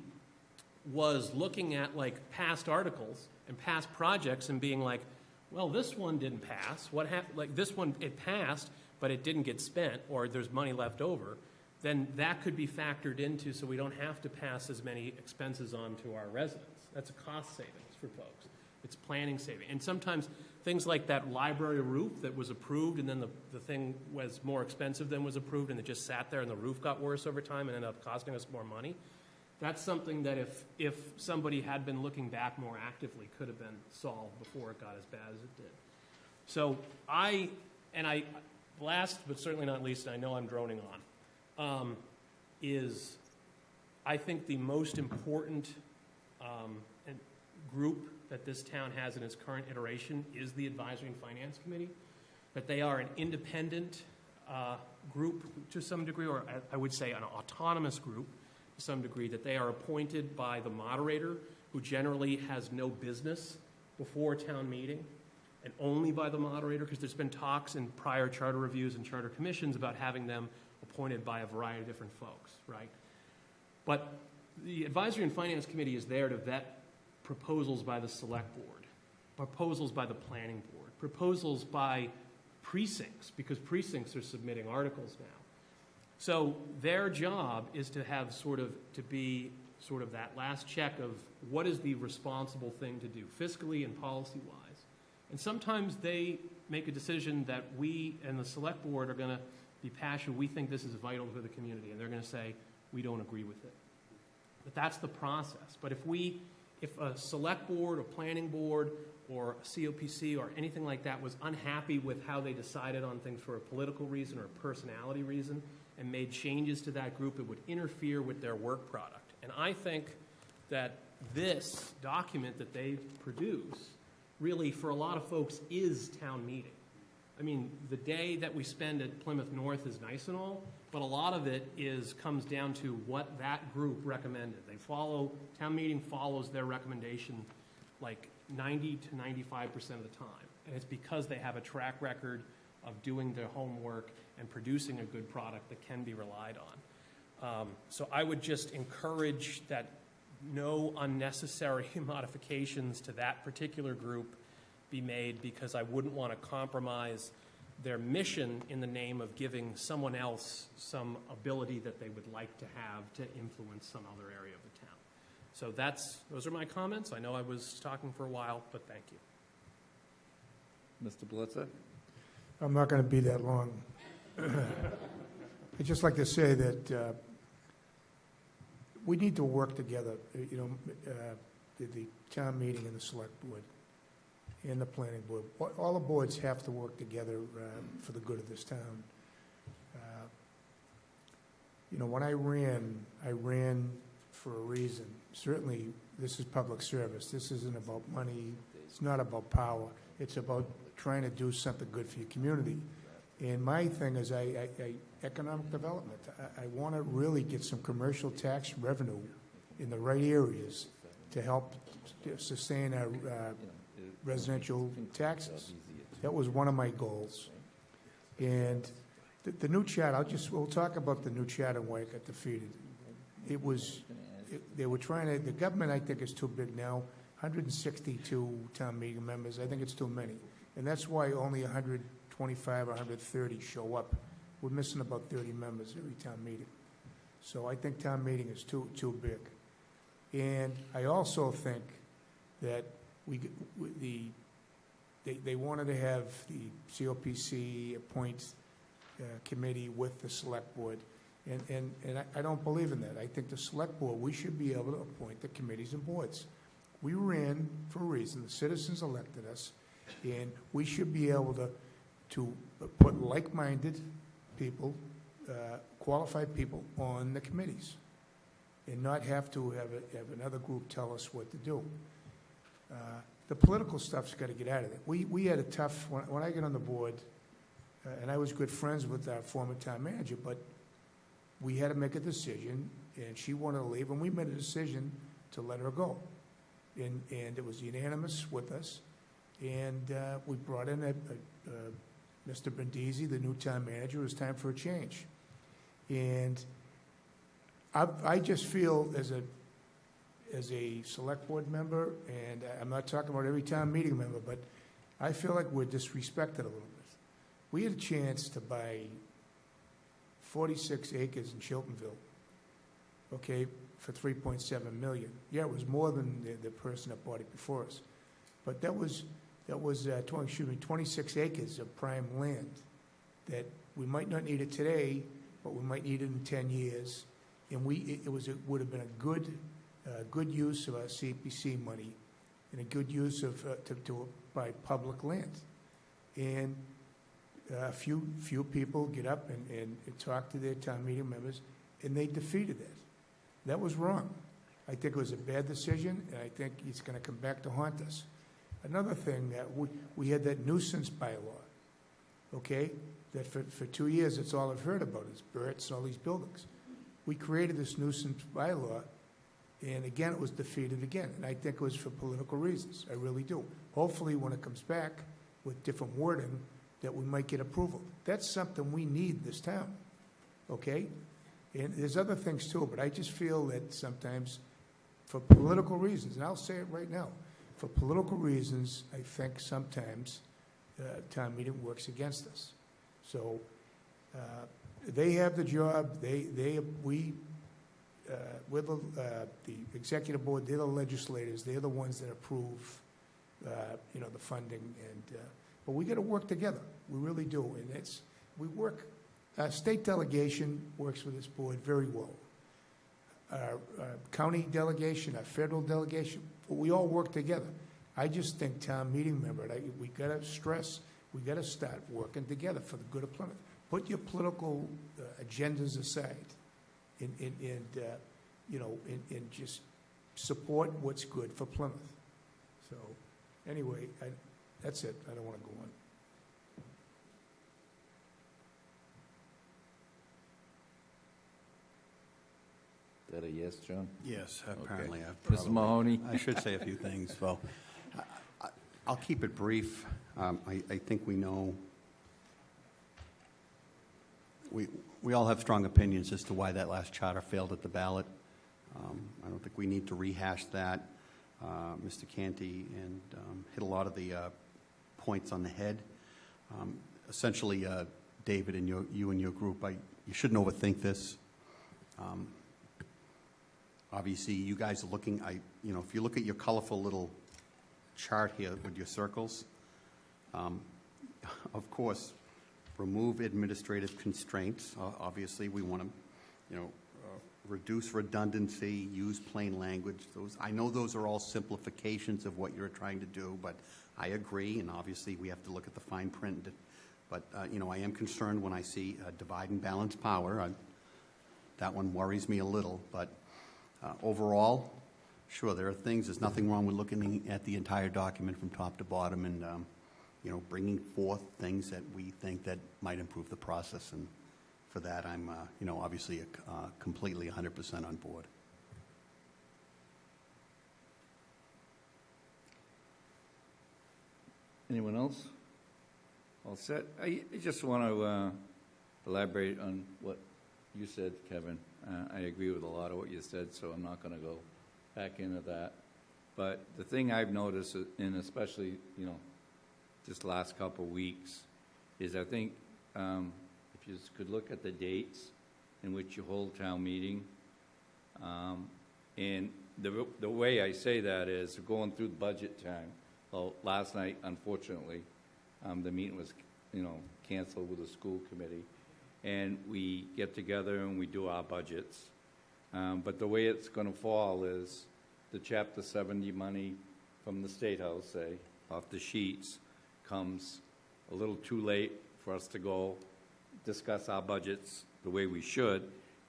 was looking at like past articles and past projects and being like, well, this one didn't pass. What happened? Like this one, it passed, but it didn't get spent, or there's money left over. Then that could be factored into, so we don't have to pass as many expenses on to our residents. That's a cost savings for folks. It's planning saving. And sometimes things like that library roof that was approved, and then the thing was more expensive than was approved, and it just sat there, and the roof got worse over time and ended up costing us more money. That's something that if somebody had been looking back more actively could have been solved before it got as bad as it did. So last but certainly not least, and I know I'm droning on, is I think the most important group that this town has in its current iteration is the Advisory and Finance Committee, that they are an independent group to some degree, or I would say an autonomous group to some degree, that they are appointed by the moderator, who generally has no business before town meeting, and only by the moderator, because there's been talks in prior charter reviews and charter commissions about having them appointed by a variety of different folks, right? But the Advisory and Finance Committee is there to vet proposals by the Select Board, proposals by the Planning Board, proposals by precincts, because precincts are submitting articles now. So their job is to have to be that last check of what is the responsible thing to do fiscally and policy-wise. And sometimes they make a decision that we and the Select Board are going to be passionate. We think this is vital for the community, and they're going to say, we don't agree with it. But that's the process. But if a Select Board, a Planning Board, or a COPC or anything like that was unhappy with how they decided on things for a political reason or a personality reason and made changes to that group, it would interfere with their work product. And I think that this document that they produce really, for a lot of folks, is town meeting. I mean, the day that we spend at Plymouth North is nice and all, but a lot of it comes down to what that group recommended. Town meeting follows their recommendation like 90 to 95% of the time. And it's because they have a track record of doing their homework and producing a good product that can be relied on. So I would just encourage that no unnecessary modifications to that particular group be made, because I wouldn't want to compromise their mission in the name of giving someone else some ability that they would like to have to influence some other area of the town. So those are my comments. I know I was talking for a while, but thank you. Mr. Blitzer? I'm not going to be that long. I'd just like to say that we need to work together, the town meeting and the Select Board and the Planning Board. All the boards have to work together for the good of this town. When I ran for a reason. Certainly, this is public service. This isn't about money. It's not about power. It's about trying to do something good for your community. And my thing is economic development. I want to really get some commercial tax revenue in the right areas to help sustain our residential taxes. That was one of my goals. And the new charter, we'll talk about the new charter and why it got defeated. They were trying to, the government, I think, is too big now, 162 town meeting members. I think it's too many. And that's why only 125 or 130 show up. We're missing about 30 members every town meeting. So I think town meeting is too big. And I also think that they wanted to have the COPC appoint committee with the select board. And I don't believe in that. I think the select board, we should be able to appoint the committees and boards. We ran for a reason. The citizens elected us, and we should be able to put like-minded people, qualified people on the committees, and not have to have another group tell us what to do. The political stuff's got to get out of it. We had a tough, when I got on the board, and I was good friends with our former town manager, but we had to make a decision, and she wanted to leave, and we made a decision to let her go. And it was unanimous with us, and we brought in Mr. Brindisi, the new town manager. It was time for a change. And I just feel as a select board member, and I'm not talking about every town meeting member, but I feel like we're disrespected a little bit. We had a chance to buy 46 acres in Chiltonville, okay, for $3.7 million. Yeah, it was more than the person that bought it before us. But that was 26 acres of prime land that we might not need it today, but we might need it in 10 years. And it would have been a good use of our CPC money and a good use of to buy public land. And a few people get up and talk to their town meeting members, and they defeated that. That was wrong. I think it was a bad decision, and I think it's going to come back to haunt us. Another thing, that we had that nuisance bylaw, okay, that for 2 years, that's all I've heard about is Burt's and all these buildings. We created this nuisance bylaw, and again, it was defeated again, and I think it was for political reasons. I really do. Hopefully, when it comes back with different wording, that we might get approval. That's something we need this town, okay? And there's other things too, but I just feel that sometimes for political reasons, and I'll say it right now, for political reasons, I think sometimes town meeting works against us. So they have the job. We're the executive board. They're the legislators. They're the ones that approve, the funding. And but we got to work together. We really do. And we work. Our state delegation works with this board very well. Our county delegation, our federal delegation, we all work together. I just think town meeting member, we got to stress, we got to start working together for the good of Plymouth. Put your political agendas aside and just support what's good for Plymouth. So anyway, that's it. I don't want to go on. Is that a yes, John? Yes, apparently. Okay. Mrs. Mahoney? I should say a few things. Well, I'll keep it brief. I think we know, we all have strong opinions as to why that last charter failed at the ballot. I don't think we need to rehash that. Mr. Canty and hit a lot of the points on the head. Essentially, David and you and your group, you shouldn't overthink this. Obviously, you guys are looking, if you look at your colorful little chart here with your circles, of course, remove administrative constraints. Obviously, we want to, reduce redundancy, use plain language. I know those are all simplifications of what you're trying to do, but I agree, and obviously we have to look at the fine print. But, I am concerned when I see divide and balance power. That one worries me a little, but overall, sure, there are things. There's nothing wrong with looking at the entire document from top to bottom and, bringing forth things that we think that might improve the process. And for that, I'm, obviously completely 100% on board. Anyone else? All set? I just want to elaborate on what you said, Kevin. I agree with a lot of what you said, so I'm not going to go back into that. But the thing I've noticed, and especially, just last couple of weeks, is I think if you could look at the dates in which you hold town meeting, and the way I say that is going through the budget time. Well, last night, unfortunately, the meeting was, canceled with the school committee, and we get together and we do our budgets. But the way it's going to fall is the Chapter 70 money from the State House, say, off the sheets, comes a little too late for us to go discuss our budgets the way we should,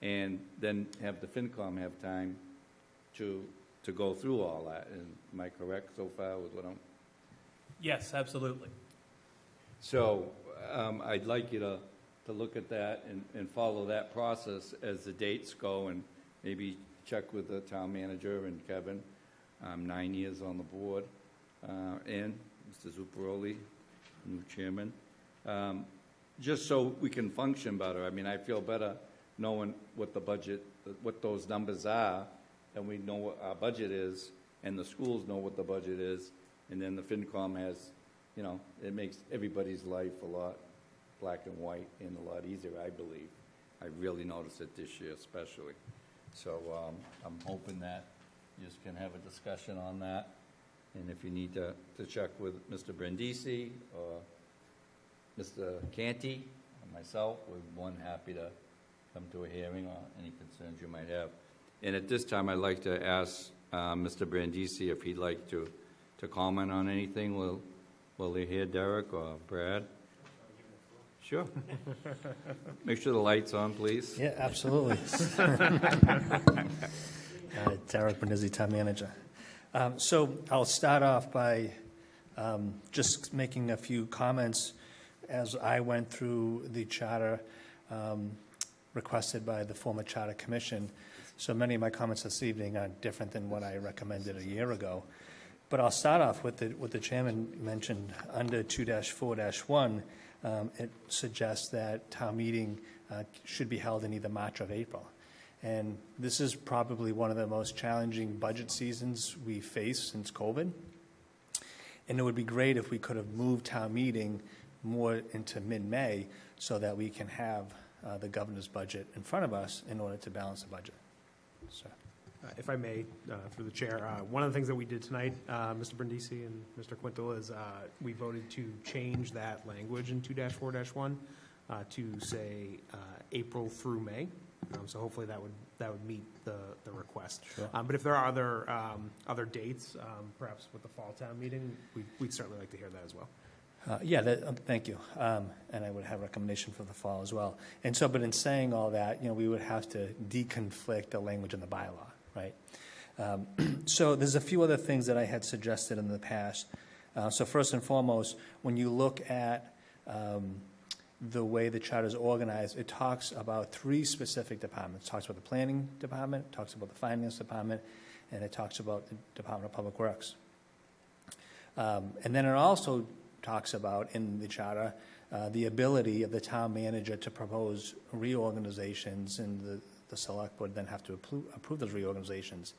and then have the FinCom have time to go through all that. And am I correct so far with what I'm... Yes, absolutely. So I'd like you to look at that and follow that process as the dates go, and maybe check with the town manager and Kevin. I'm 9 years on the board, and Mr. Zuccaroli, new chairman, just so we can function better. I mean, I feel better knowing what the budget, what those numbers are, and we know what our budget is, and the schools know what the budget is, and then the FinCom has, it makes everybody's life a lot black and white and a lot easier, I believe. I really noticed it this year especially. So I'm hoping that you just can have a discussion on that. And if you need to check with Mr. Brindisi or Mr. Canty or myself, we're more than happy to come to a hearing on any concerns you might have. And at this time, I'd like to ask Mr. Brindisi if he'd like to comment on anything. Will they hear Derek or Brad? Sure. Make sure the light's on, please. Yeah, absolutely. Derek Brindisi, town manager. So I'll start off by just making a few comments as I went through the charter requested by the former Charter Commission. So many of my comments this evening are different than what I recommended a year ago. But I'll start off with what the chairman mentioned under 2-4-1. It suggests that town meeting should be held in either March or April. And this is probably one of the most challenging budget seasons we faced since COVID. And it would be great if we could have moved town meeting more into mid-May so that we can have the governor's budget in front of us in order to balance the budget. So. If I may, through the chair, one of the things that we did tonight, Mr. Brindisi and Mr. Quintal, is we voted to change that language in 2-4-1 to say April through May. So hopefully that would meet the request. Sure. But if there are other dates, perhaps with the fall town meeting, we'd certainly like to hear that as well. Thank you. And I would have a recommendation for the fall as well. And so, but in saying all that, we would have to deconflict the language in the bylaw, right? So there's a few other things that I had suggested in the past. So first and foremost, when you look at the way the charter is organized, it talks about three specific departments. It talks about the planning department, it talks about the finance department, and it talks about the Department of Public Works. And then it also talks about, in the charter, the ability of the town manager to propose reorganizations, and the select board then have to approve those reorganizations.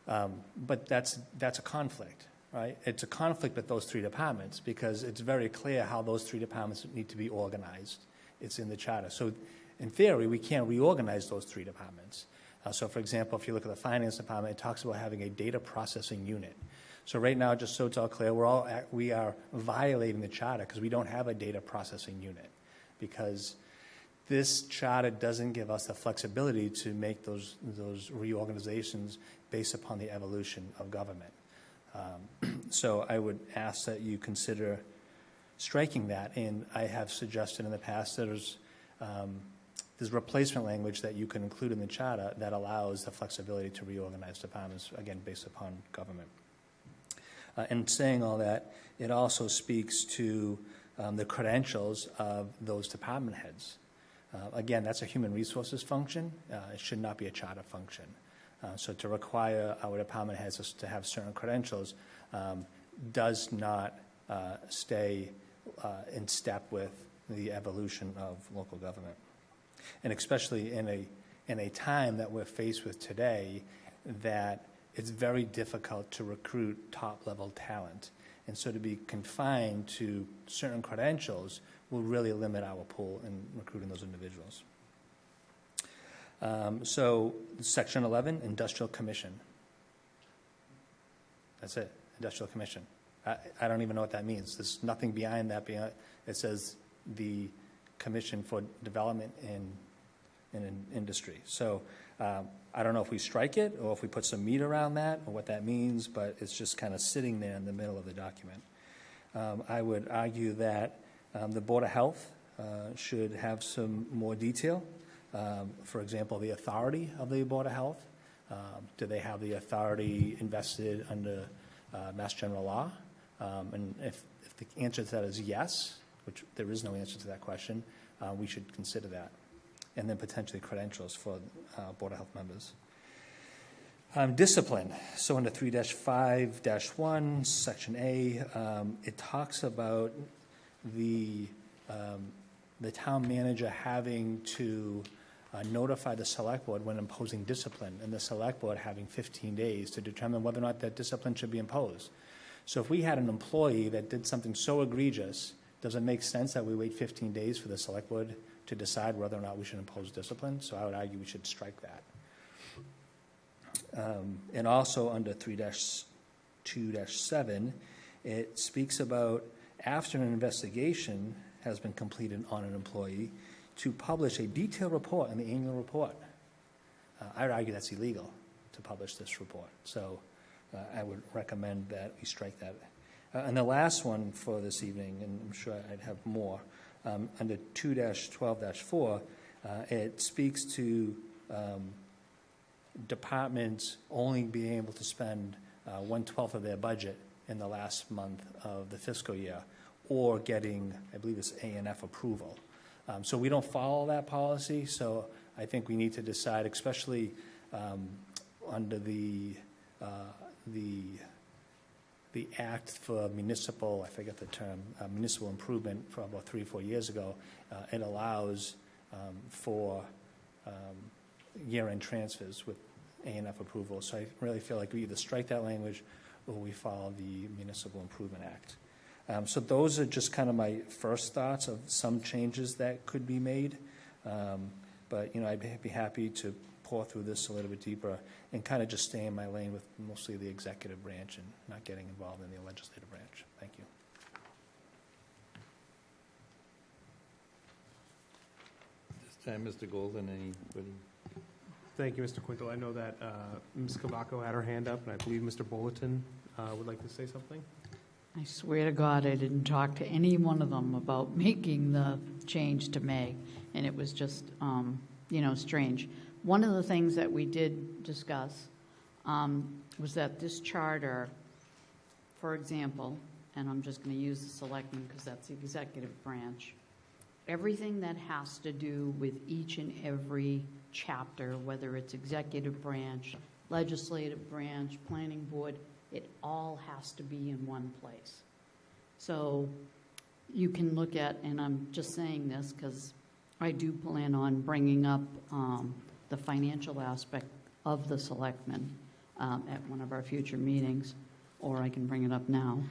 But that's a conflict, right? It's a conflict with those three departments because it's very clear how those three departments need to be organized. It's in the charter. So in theory, we can't reorganize those three departments. So for example, if you look at the finance department, it talks about having a data processing unit. So right now, just so it's all clear, we are violating the charter because we don't have a data processing unit, because this charter doesn't give us the flexibility to make those reorganizations based upon the evolution of government. So I would ask that you consider striking that, and I have suggested in the past that there's replacement language that you can include in the charter that allows the flexibility to reorganize departments, again, based upon government. And saying all that, it also speaks to the credentials of those department heads. Again, that's a human resources function. It should not be a charter function. So to require our department heads to have certain credentials does not stay in step with the evolution of local government. And especially in a time that we're faced with today, that it's very difficult to recruit top-level talent. And so to be confined to certain credentials will really limit our pool in recruiting those individuals. So Section 11, Industrial Commission. That's it, Industrial Commission. I don't even know what that means. There's nothing behind that. It says the Commission for Development in an Industry. So I don't know if we strike it or if we put some meat around that or what that means, but it's just kind of sitting there in the middle of the document. I would argue that the Board of Health should have some more detail. For example, the authority of the Board of Health. Do they have the authority invested under Mass General Law? And if the answer to that is yes, which there is no answer to that question, we should consider that. And then potentially credentials for Board of Health members. Discipline. So under 3-5-1, Section A, it talks about the town manager having to notify the select board when imposing discipline, and the select board having 15 days to determine whether or not that discipline should be imposed. So if we had an employee that did something so egregious, does it make sense that we wait 15 days for the select board to decide whether or not we should impose discipline? So I would argue we should strike that. And also under 3-2-7, it speaks about after an investigation has been completed on an employee to publish a detailed report in the annual report. I would argue that's illegal to publish this report. So I would recommend that we strike that. And the last one for this evening, and I'm sure I'd have more, under 2-12-4, it speaks to departments only being able to spend 1/12 of their budget in the last month of the fiscal year, or getting, I believe it's A&F approval. So we don't follow that policy, so I think we need to decide, especially under the Act for municipal, I forget the term, municipal improvement from about 3 or 4 years ago. It allows for year-end transfers with A&F approval. So I really feel like we either strike that language or we follow the Municipal Improvement Act. So those are just kind of my first thoughts of some changes that could be made. But, you know, I'd be happy to pour through this a little bit deeper and kind of just stay in my lane with mostly the executive branch and not getting involved in the legislative branch. Thank you. This time, Mr. Golden, anybody? Thank you, Mr. Quintal. I know that Ms. Cavaco had her hand up, and I believe Mr. Bulletin would like to say something. I swear to God, I didn't talk to any one of them about making the change to May, and it was just, strange. One of the things that we did discuss was that this charter, for example, and I'm just going to use the selectmen because that's the executive branch, everything that has to do with each and every chapter, whether it's executive branch, legislative branch, planning board, it all has to be in one place. So you can look at, and I'm just saying this because I do plan on bringing up the financial aspect of the selectmen at one of our future meetings, or I can bring it up now.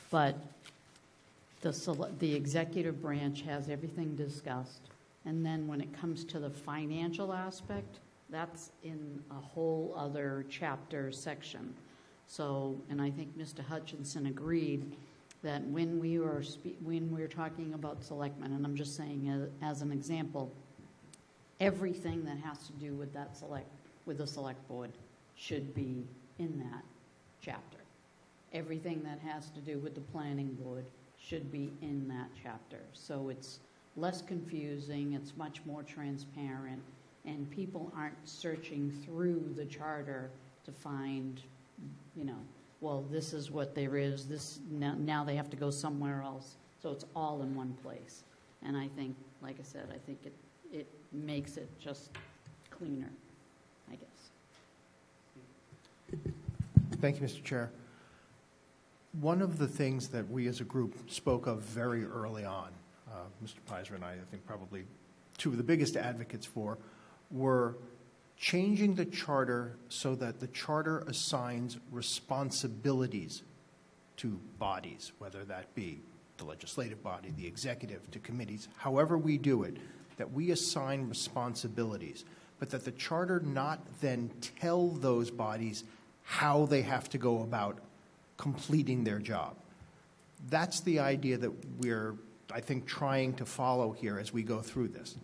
But the executive branch has everything discussed, and then when it comes to the financial aspect, that's in a whole other chapter section. So, and I think Mr. Hutchinson agreed that when we were talking about selectmen, and I'm just saying as an example, everything that has to do with the select board should be in that chapter. Everything that has to do with the planning board should be in that chapter. So it's less confusing, it's much more transparent, and people aren't searching through the charter to find, well, this is what there is, this, now they have to go somewhere else. So it's all in one place. And I think, like I said, I think it makes it just cleaner, I guess. Thank you, Mr. Chair. One of the things that we as a group spoke of very early on, Mr. Pizer and I think probably two of the biggest advocates for, were changing the charter so that the charter assigns responsibilities to bodies, whether that be the legislative body, the executive, to committees, however we do it, that we assign responsibilities, but that the charter not then tell those bodies how they have to go about completing their job. That's the idea that we're, I think, trying to follow here as we go through this.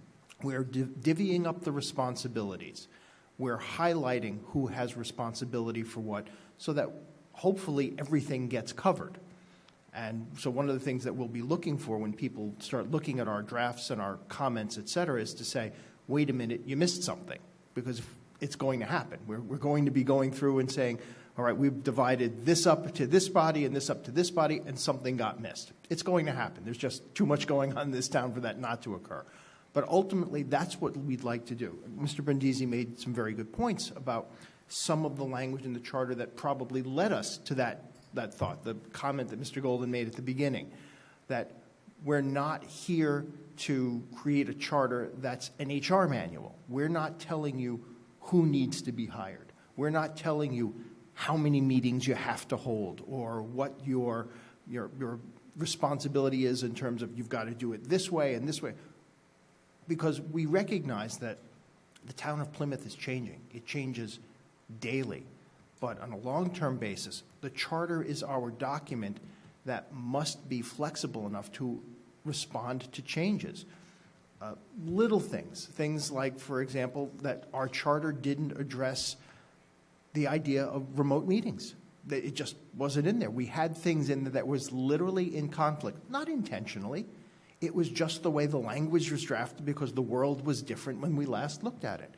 We're divvying up the responsibilities. We're highlighting who has responsibility for what, so that hopefully everything gets covered. And so one of the things that we'll be looking for when people start looking at our drafts and our comments, et cetera, is to say, wait a minute, you missed something, because it's going to happen. We're going to be going through and saying, all right, we've divided this up to this body and this up to this body, and something got missed. It's going to happen. There's just too much going on in this town for that not to occur. But ultimately, that's what we'd like to do. Mr. Brindisi made some very good points about some of the language in the charter that probably led us to that thought, the comment that Mr. Golden made at the beginning, that we're not here to create a charter that's an HR manual. We're not telling you who needs to be hired. We're not telling you how many meetings you have to hold or what your responsibility is in terms of you've got to do it this way and this way. Because we recognize that the town of Plymouth is changing. It changes daily. But on a long-term basis, the charter is our document that must be flexible enough to respond to changes. Little things like, for example, that our charter didn't address the idea of remote meetings. It just wasn't in there. We had things in there that was literally in conflict, not intentionally. It was just the way the language was drafted because the world was different when we last looked at it.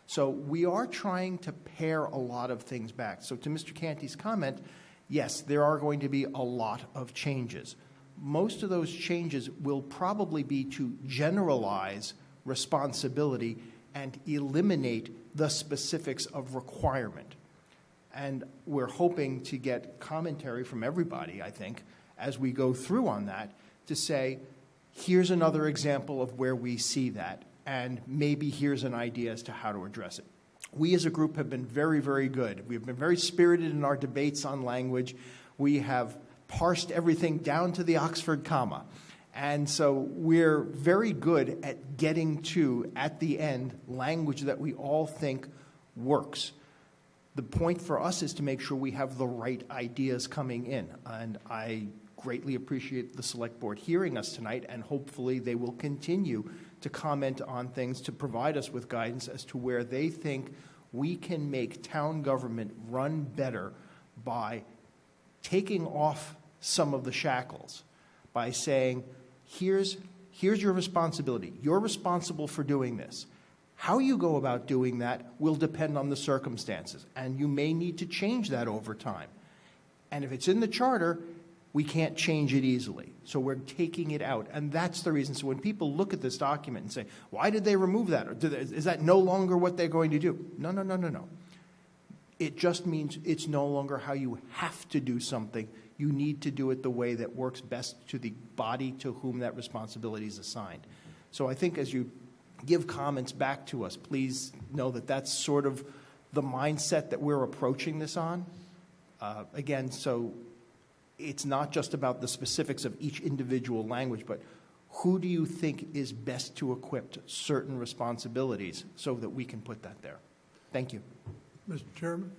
So we are trying to pare a lot of things back. So to Mr. Canty's comment, yes, there are going to be a lot of changes. Most of those changes will probably be to generalize responsibility and eliminate the specifics of requirement. And we're hoping to get commentary from everybody, I think, as we go through on that, to say, here's another example of where we see that, and maybe here's an idea as to how to address it. We as a group have been very, very good. We've been very spirited in our debates on language. We have parsed everything down to the Oxford comma. And so we're very good at getting to, at the end, language that we all think works. The point for us is to make sure we have the right ideas coming in. And I greatly appreciate the Select Board hearing us tonight, and hopefully they will continue to comment on things to provide us with guidance as to where they think we can make town government run better by taking off some of the shackles, by saying, here's your responsibility. You're responsible for doing this. How you go about doing that will depend on the circumstances, and you may need to change that over time. And if it's in the charter, we can't change it easily. So we're taking it out, and that's the reason. So when people look at this document and say, why did they remove that? Or is that no longer what they're going to do? No. It just means it's no longer how you have to do something. You need to do it the way that works best to the body to whom that responsibility is assigned. So I think as you give comments back to us, please know that that's sort of the mindset that we're approaching this on. Again, so it's not just about the specifics of each individual language, but who do you think is best to equip certain responsibilities so that we can put that there? Thank you. Mr. Chairman?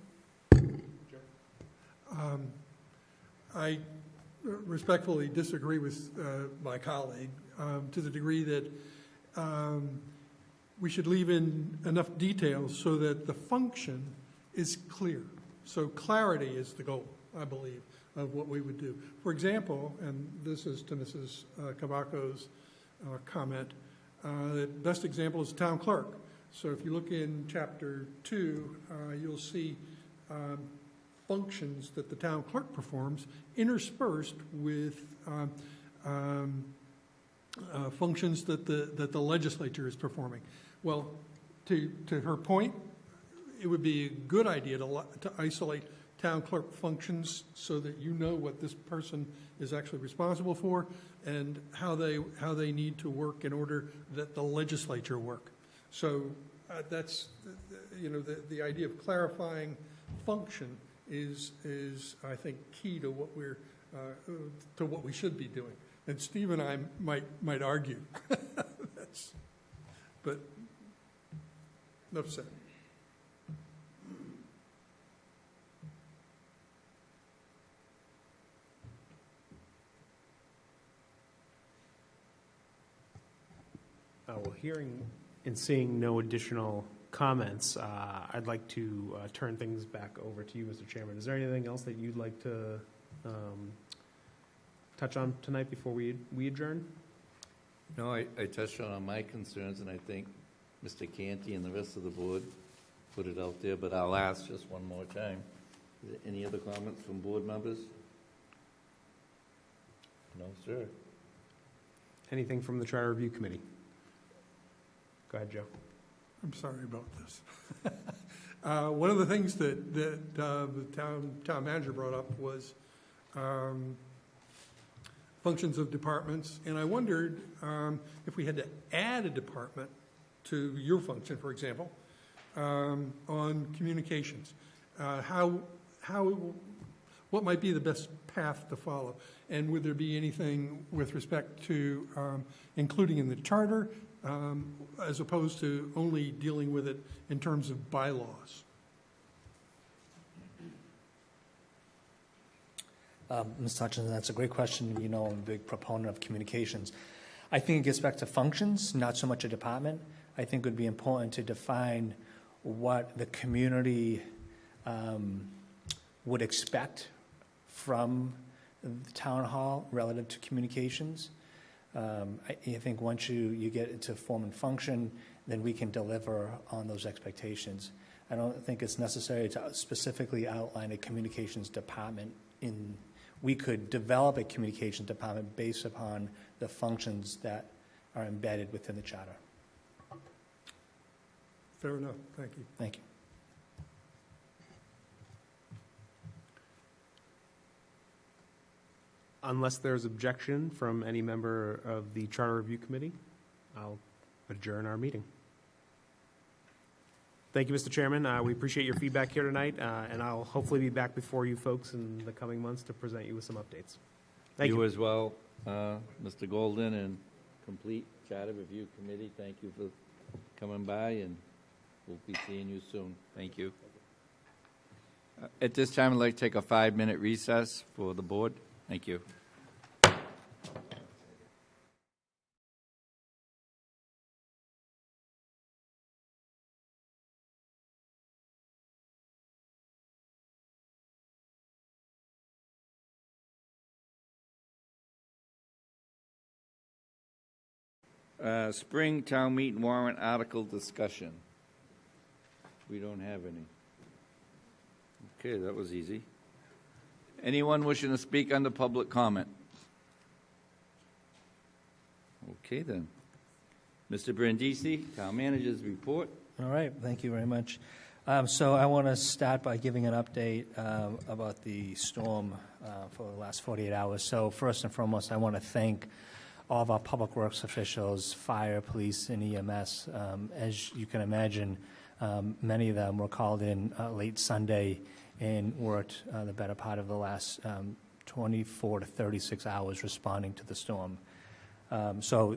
I respectfully disagree with my colleague to the degree that we should leave in enough details so that the function is clear. So clarity is the goal, I believe, of what we would do. For example, and this is to Mrs. Cavaco's comment, the best example is the town clerk. So if you look in Chapter 2, you'll see functions that the town clerk performs interspersed with functions that the legislature is performing. Well, to her point, it would be a good idea to isolate town clerk functions so that you know what this person is actually responsible for and how they need to work in order that the legislature work. So that's, the idea of clarifying function is I think key to what we should be doing. And Steve and I might argue. But enough said. Well, hearing and seeing no additional comments, I'd like to turn things back over to you, Mr. Chairman. Is there anything else that you'd like to touch on tonight before we adjourn? No, I touched on my concerns, and I think Mr. Canty and the rest of the board put it out there, but I'll ask just one more time. Is there any other comments from board members? No, sir. Anything from the Charter Review Committee? Go ahead, Joe. I'm sorry about this. One of the things that the town manager brought up was functions of departments, and I wondered if we had to add a department to your function, for example, on communications. What might be the best path to follow, and would there be anything with respect to including in the charter, as opposed to only dealing with it in terms of bylaws? Ms. Hutchinson, that's a great question. I'm a big proponent of communications. I think it gets back to functions, not so much a department. I think it would be important to define what the community would expect from the town hall relative to communications. I think once you get into form and function, then we can deliver on those expectations. I don't think it's necessary to specifically outline a communications department. We could develop a communications department based upon the functions that are embedded within the charter. Fair enough. Thank you. Thank you. Unless there's objection from any member of the Charter Review Committee, I'll adjourn our meeting. Thank you, Mr. Chairman. We appreciate your feedback here tonight, and I'll hopefully be back before you folks in the coming months to present you with some updates. Thank you. You as well, Mr. Golden, and complete Charter Review Committee. Thank you for coming by, and we'll be seeing you soon. Thank you. At this time, I'd like to take a 5-minute recess for the board. Thank you. Spring town meeting warrant article discussion. We don't have any. Okay, that was easy. Anyone wishing to speak under public comment? Okay, then. Mr. Brandisi, Town Manager's report. All right, thank you very much. So I want to start by giving an update about the storm for the last 48 hours. So first and foremost, I want to thank all of our public works officials, fire, police, and EMS. As you can imagine, many of them were called in late Sunday and worked the better part of the last 24 to 36 hours responding to the storm. So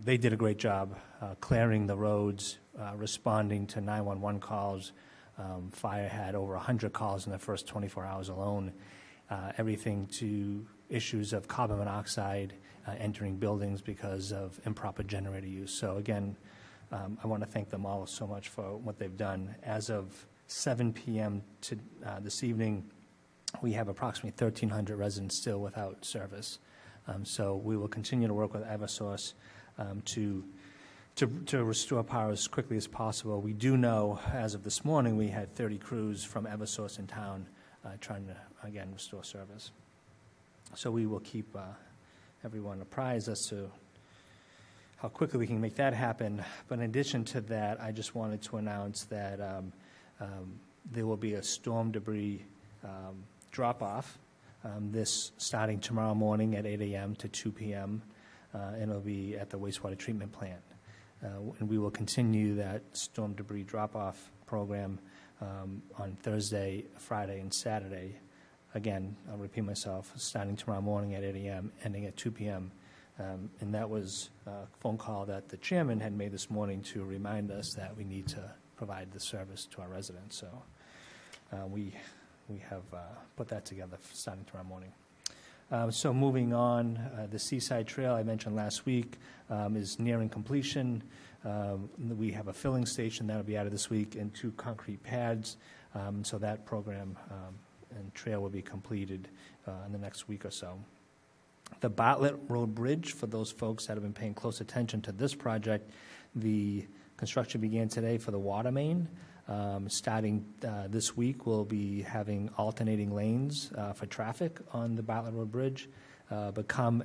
they did a great job clearing the roads, responding to 911 calls. Fire had over 100 calls in the first 24 hours alone. Everything to issues of carbon monoxide entering buildings because of improper generator use. So again, I want to thank them all so much for what they've done. As of 7 p.m. to this evening, we have approximately 1,300 residents still without service. So we will continue to work with Eversource to restore power as quickly as possible. We do know, as of this morning, we had 30 crews from Eversource in town trying to, again, restore service. So we will keep everyone apprised as to how quickly we can make that happen. But in addition to that, I just wanted to announce that there will be a storm debris drop-off this starting tomorrow morning at 8 a.m. to 2 p.m., and it'll be at the wastewater treatment plant. And we will continue that storm debris drop-off program on Thursday, Friday, and Saturday. Again, I'll repeat myself, starting tomorrow morning at 8 a.m., ending at 2 p.m., and that was a phone call that the chairman had made this morning to remind us that we need to provide the service to our residents. So we have put that together starting tomorrow morning. So moving on, the Seaside Trail I mentioned last week is nearing completion. We have a filling station that will be added this week and 2 concrete pads. So that program and trail will be completed in the next week or so. The Bartlett Road Bridge, for those folks that have been paying close attention to this project, the construction began today for the water main. Starting this week, we'll be having alternating lanes for traffic on the Bartlett Road Bridge. But come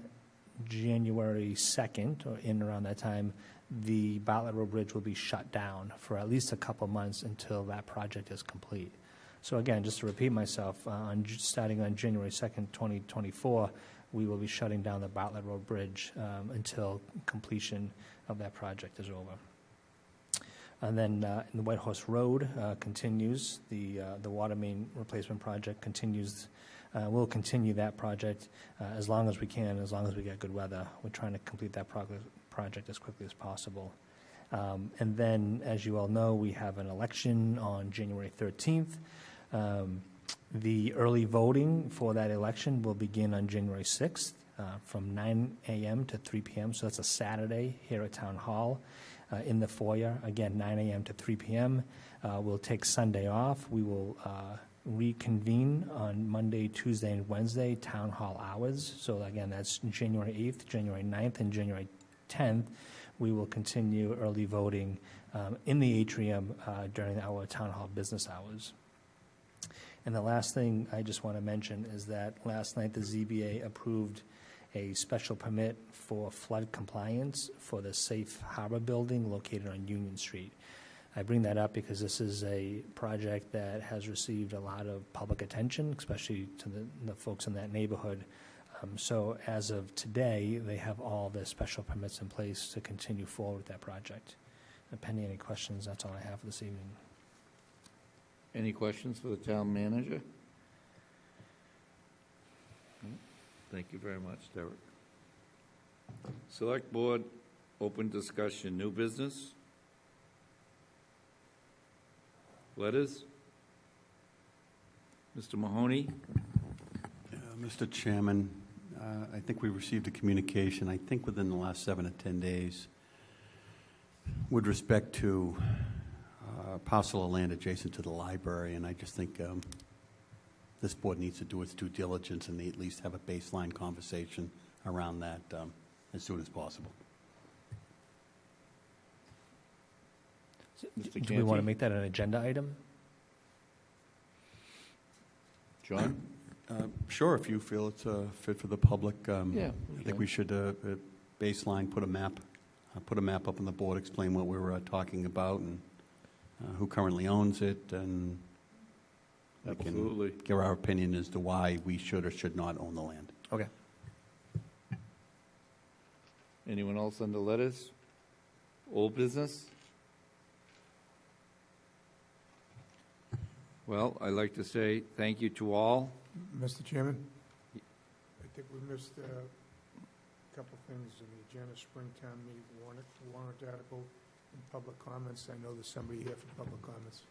January 2nd, or in around that time, the Bartlett Road Bridge will be shut down for at least a couple months until that project is complete. So again, just to repeat myself, starting on January 2nd, 2024, we will be shutting down the Bartlett Road Bridge until completion of that project is over. And then in the White Horse Road continues, the water main replacement project continues. We'll continue that project as long as we can, as long as we get good weather. We're trying to complete that project as quickly as possible. And then, as you all know, we have an election on January 13th. The early voting for that election will begin on January 6th from 9 a.m. to 3 p.m. So that's a Saturday here at Town Hall in the foyer. Again, 9 a.m. to 3 p.m. We'll take Sunday off. We will reconvene on Monday, Tuesday, and Wednesday, Town Hall hours. So again, that's January 8th, January 9th, and January 10th. We will continue early voting in the atrium during our Town Hall business hours. And the last thing I just want to mention is that last night the ZBA approved a special permit for flood compliance for the Safe Harbor building located on Union Street. I bring that up because this is a project that has received a lot of public attention, especially to the folks in that neighborhood. So as of today, they have all the special permits in place to continue forward with that project. Pending any questions, that's all I have for this evening. Any questions for the town manager? Thank you very much, Derek. Select Board, open discussion, new business? Letters? Mr. Mahoney? Mr. Chairman, I think we received a communication, I think within the last 7 to 10 days, with respect to parcel of land adjacent to the library, and I just think this board needs to do its due diligence and at least have a baseline conversation around that as soon as possible. Do we want to make that an agenda item? John? Sure, if you feel it's fit for the public. Yeah, I think we should baseline, put a map up on the board, explain what we were talking about and who currently owns it, and we Absolutely. can give our opinion as to why we should or should not own the land. Okay. Anyone else on the letters? Old business? Well, I'd like to say thank you to all. Mr. Chairman, I think we missed a couple things in the agenda, Springtown meeting warrant article, and public comments. I know there's somebody here for public comments.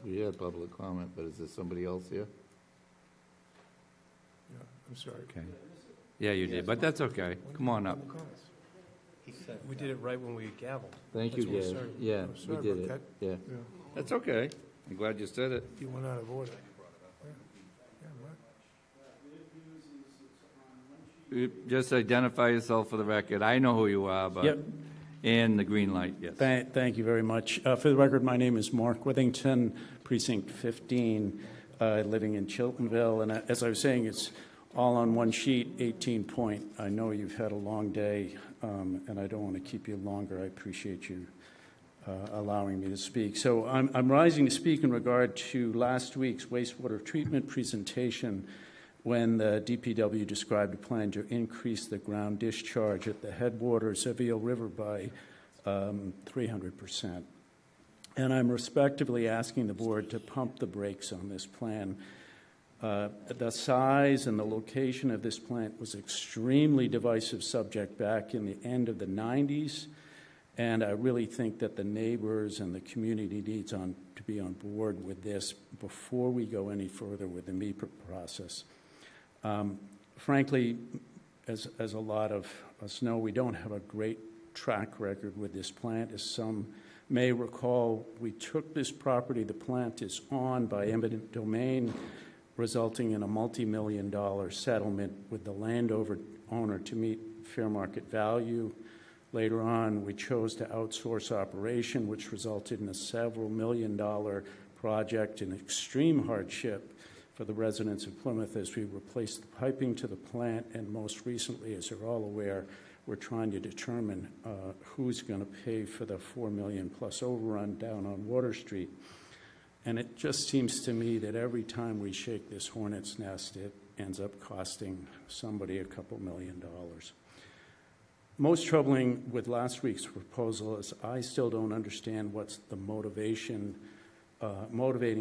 We had public comment, but is there somebody else here? Yeah, I'm sorry. Okay. Yeah, you did, but that's okay. Come on up. Public comments. We did it right when we gavelled. Thank you, That's what Gary. I said. Yeah, I'm we sorry did about it. that. Yeah. Yeah. That's okay. I'm glad you said it. You went out of order. Yeah, what? Just identify yourself for the record. I know who you are, but... Yep. And the green light, yes. Thank you very much. For the record, my name is Mark Withington, Precinct 15. living in Chiltonville, and as I was saying, it's all on one sheet, 18 point. I know you've had a long day, and I don't want to keep you longer. I appreciate you allowing me to speak. So I'm rising to speak in regard to last week's wastewater treatment presentation when the DPW described a plan to increase the ground discharge at the headwaters of Eel River by 300%. And I'm respectively asking the board to pump the brakes on this plan. The size and the location of this plant was extremely divisive subject back in the end of the 90s, and I really think that the neighbors and the community needs to be on board with this before we go any further with the MEPA process. Frankly, as a lot of us know, we don't have a great track record with this plant. As some may recall, we took this property the plant is on by eminent domain, resulting in a multi-million-dollar settlement with the landowner to meet fair market value. Later on, we chose to outsource operation, which resulted in a several million-dollar project in extreme hardship for the residents of Plymouth as we replaced the piping to the plant, and most recently, as you're all aware, we're trying to determine who's going to pay for the $4 million plus overrun down on Water Street. And it just seems to me that every time we shake this hornet's nest, it ends up costing somebody a couple $1 million. Most troubling with last week's proposal is I still don't understand what's the motivating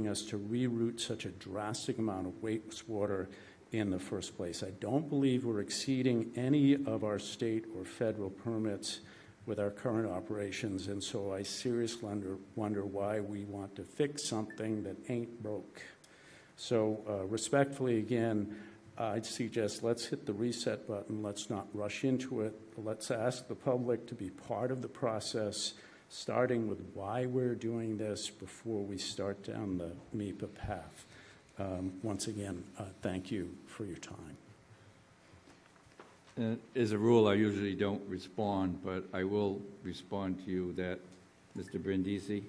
us to reroute such a drastic amount of wastewater in the first place. I don't believe we're exceeding any of our state or federal permits with our current operations, and so I seriously wonder why we want to fix something that ain't broke. So respectfully, again, I'd suggest let's hit the reset button. Let's not rush into it. Let's ask the public to be part of the process, starting with why we're doing this before we start down the MEPA path. Once again, thank you for your time. As a rule, I usually don't respond, but I will respond to you that Mr. Brindisi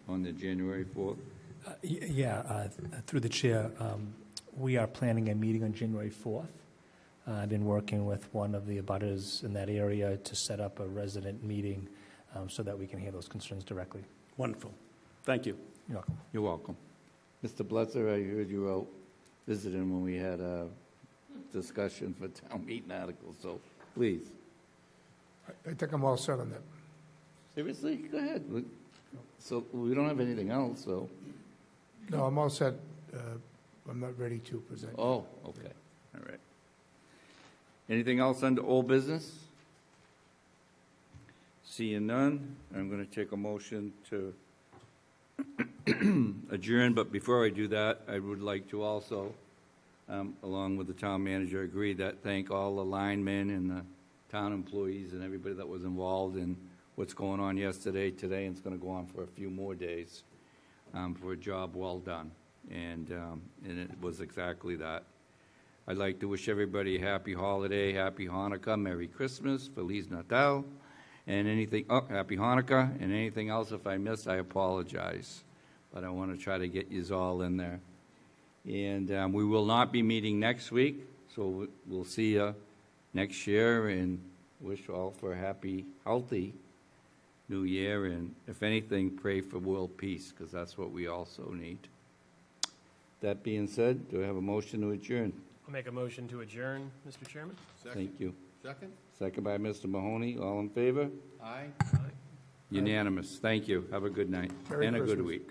on the January 4th. Through the chair, we are planning a meeting on January 4th. I've been working with one of the abutters in that area to set up a resident meeting so that we can hear those concerns directly. Wonderful. Thank you. You're welcome. You're welcome. Mr. Blitzer, I heard you out visiting when we had a discussion for town meeting articles, so please. I think I'm all set on that. Seriously? Go ahead. So we don't have anything else, so. No, I'm all set. I'm not ready to present. Oh, okay. All right. Anything else under old business? Seeing none, I'm going to take a motion to adjourn, but before I do that, I would like to also, along with the town manager, thank all the linemen and the town employees and everybody that was involved in what's going on yesterday, today, and it's going to go on for a few more days for a job well done. And it was exactly that. I'd like to wish everybody a happy holiday, happy Hanukkah, Merry Christmas, Feliz Natal, and happy Hanukkah, and anything else if I missed, I apologize. But I want to try to get you all in there. And we will not be meeting next week, so we'll see you next year, and wish you all for a happy, healthy New Year, and if anything, pray for world peace, because that's what we also need. That being said, do I have a motion to adjourn? I'll make a motion to adjourn, Mr. Chairman. Thank you. Second? Second by Mr. Mahoney. All in favor? Aye. Unanimous. Thank you. Have a good night Merry and a good Christmas. week.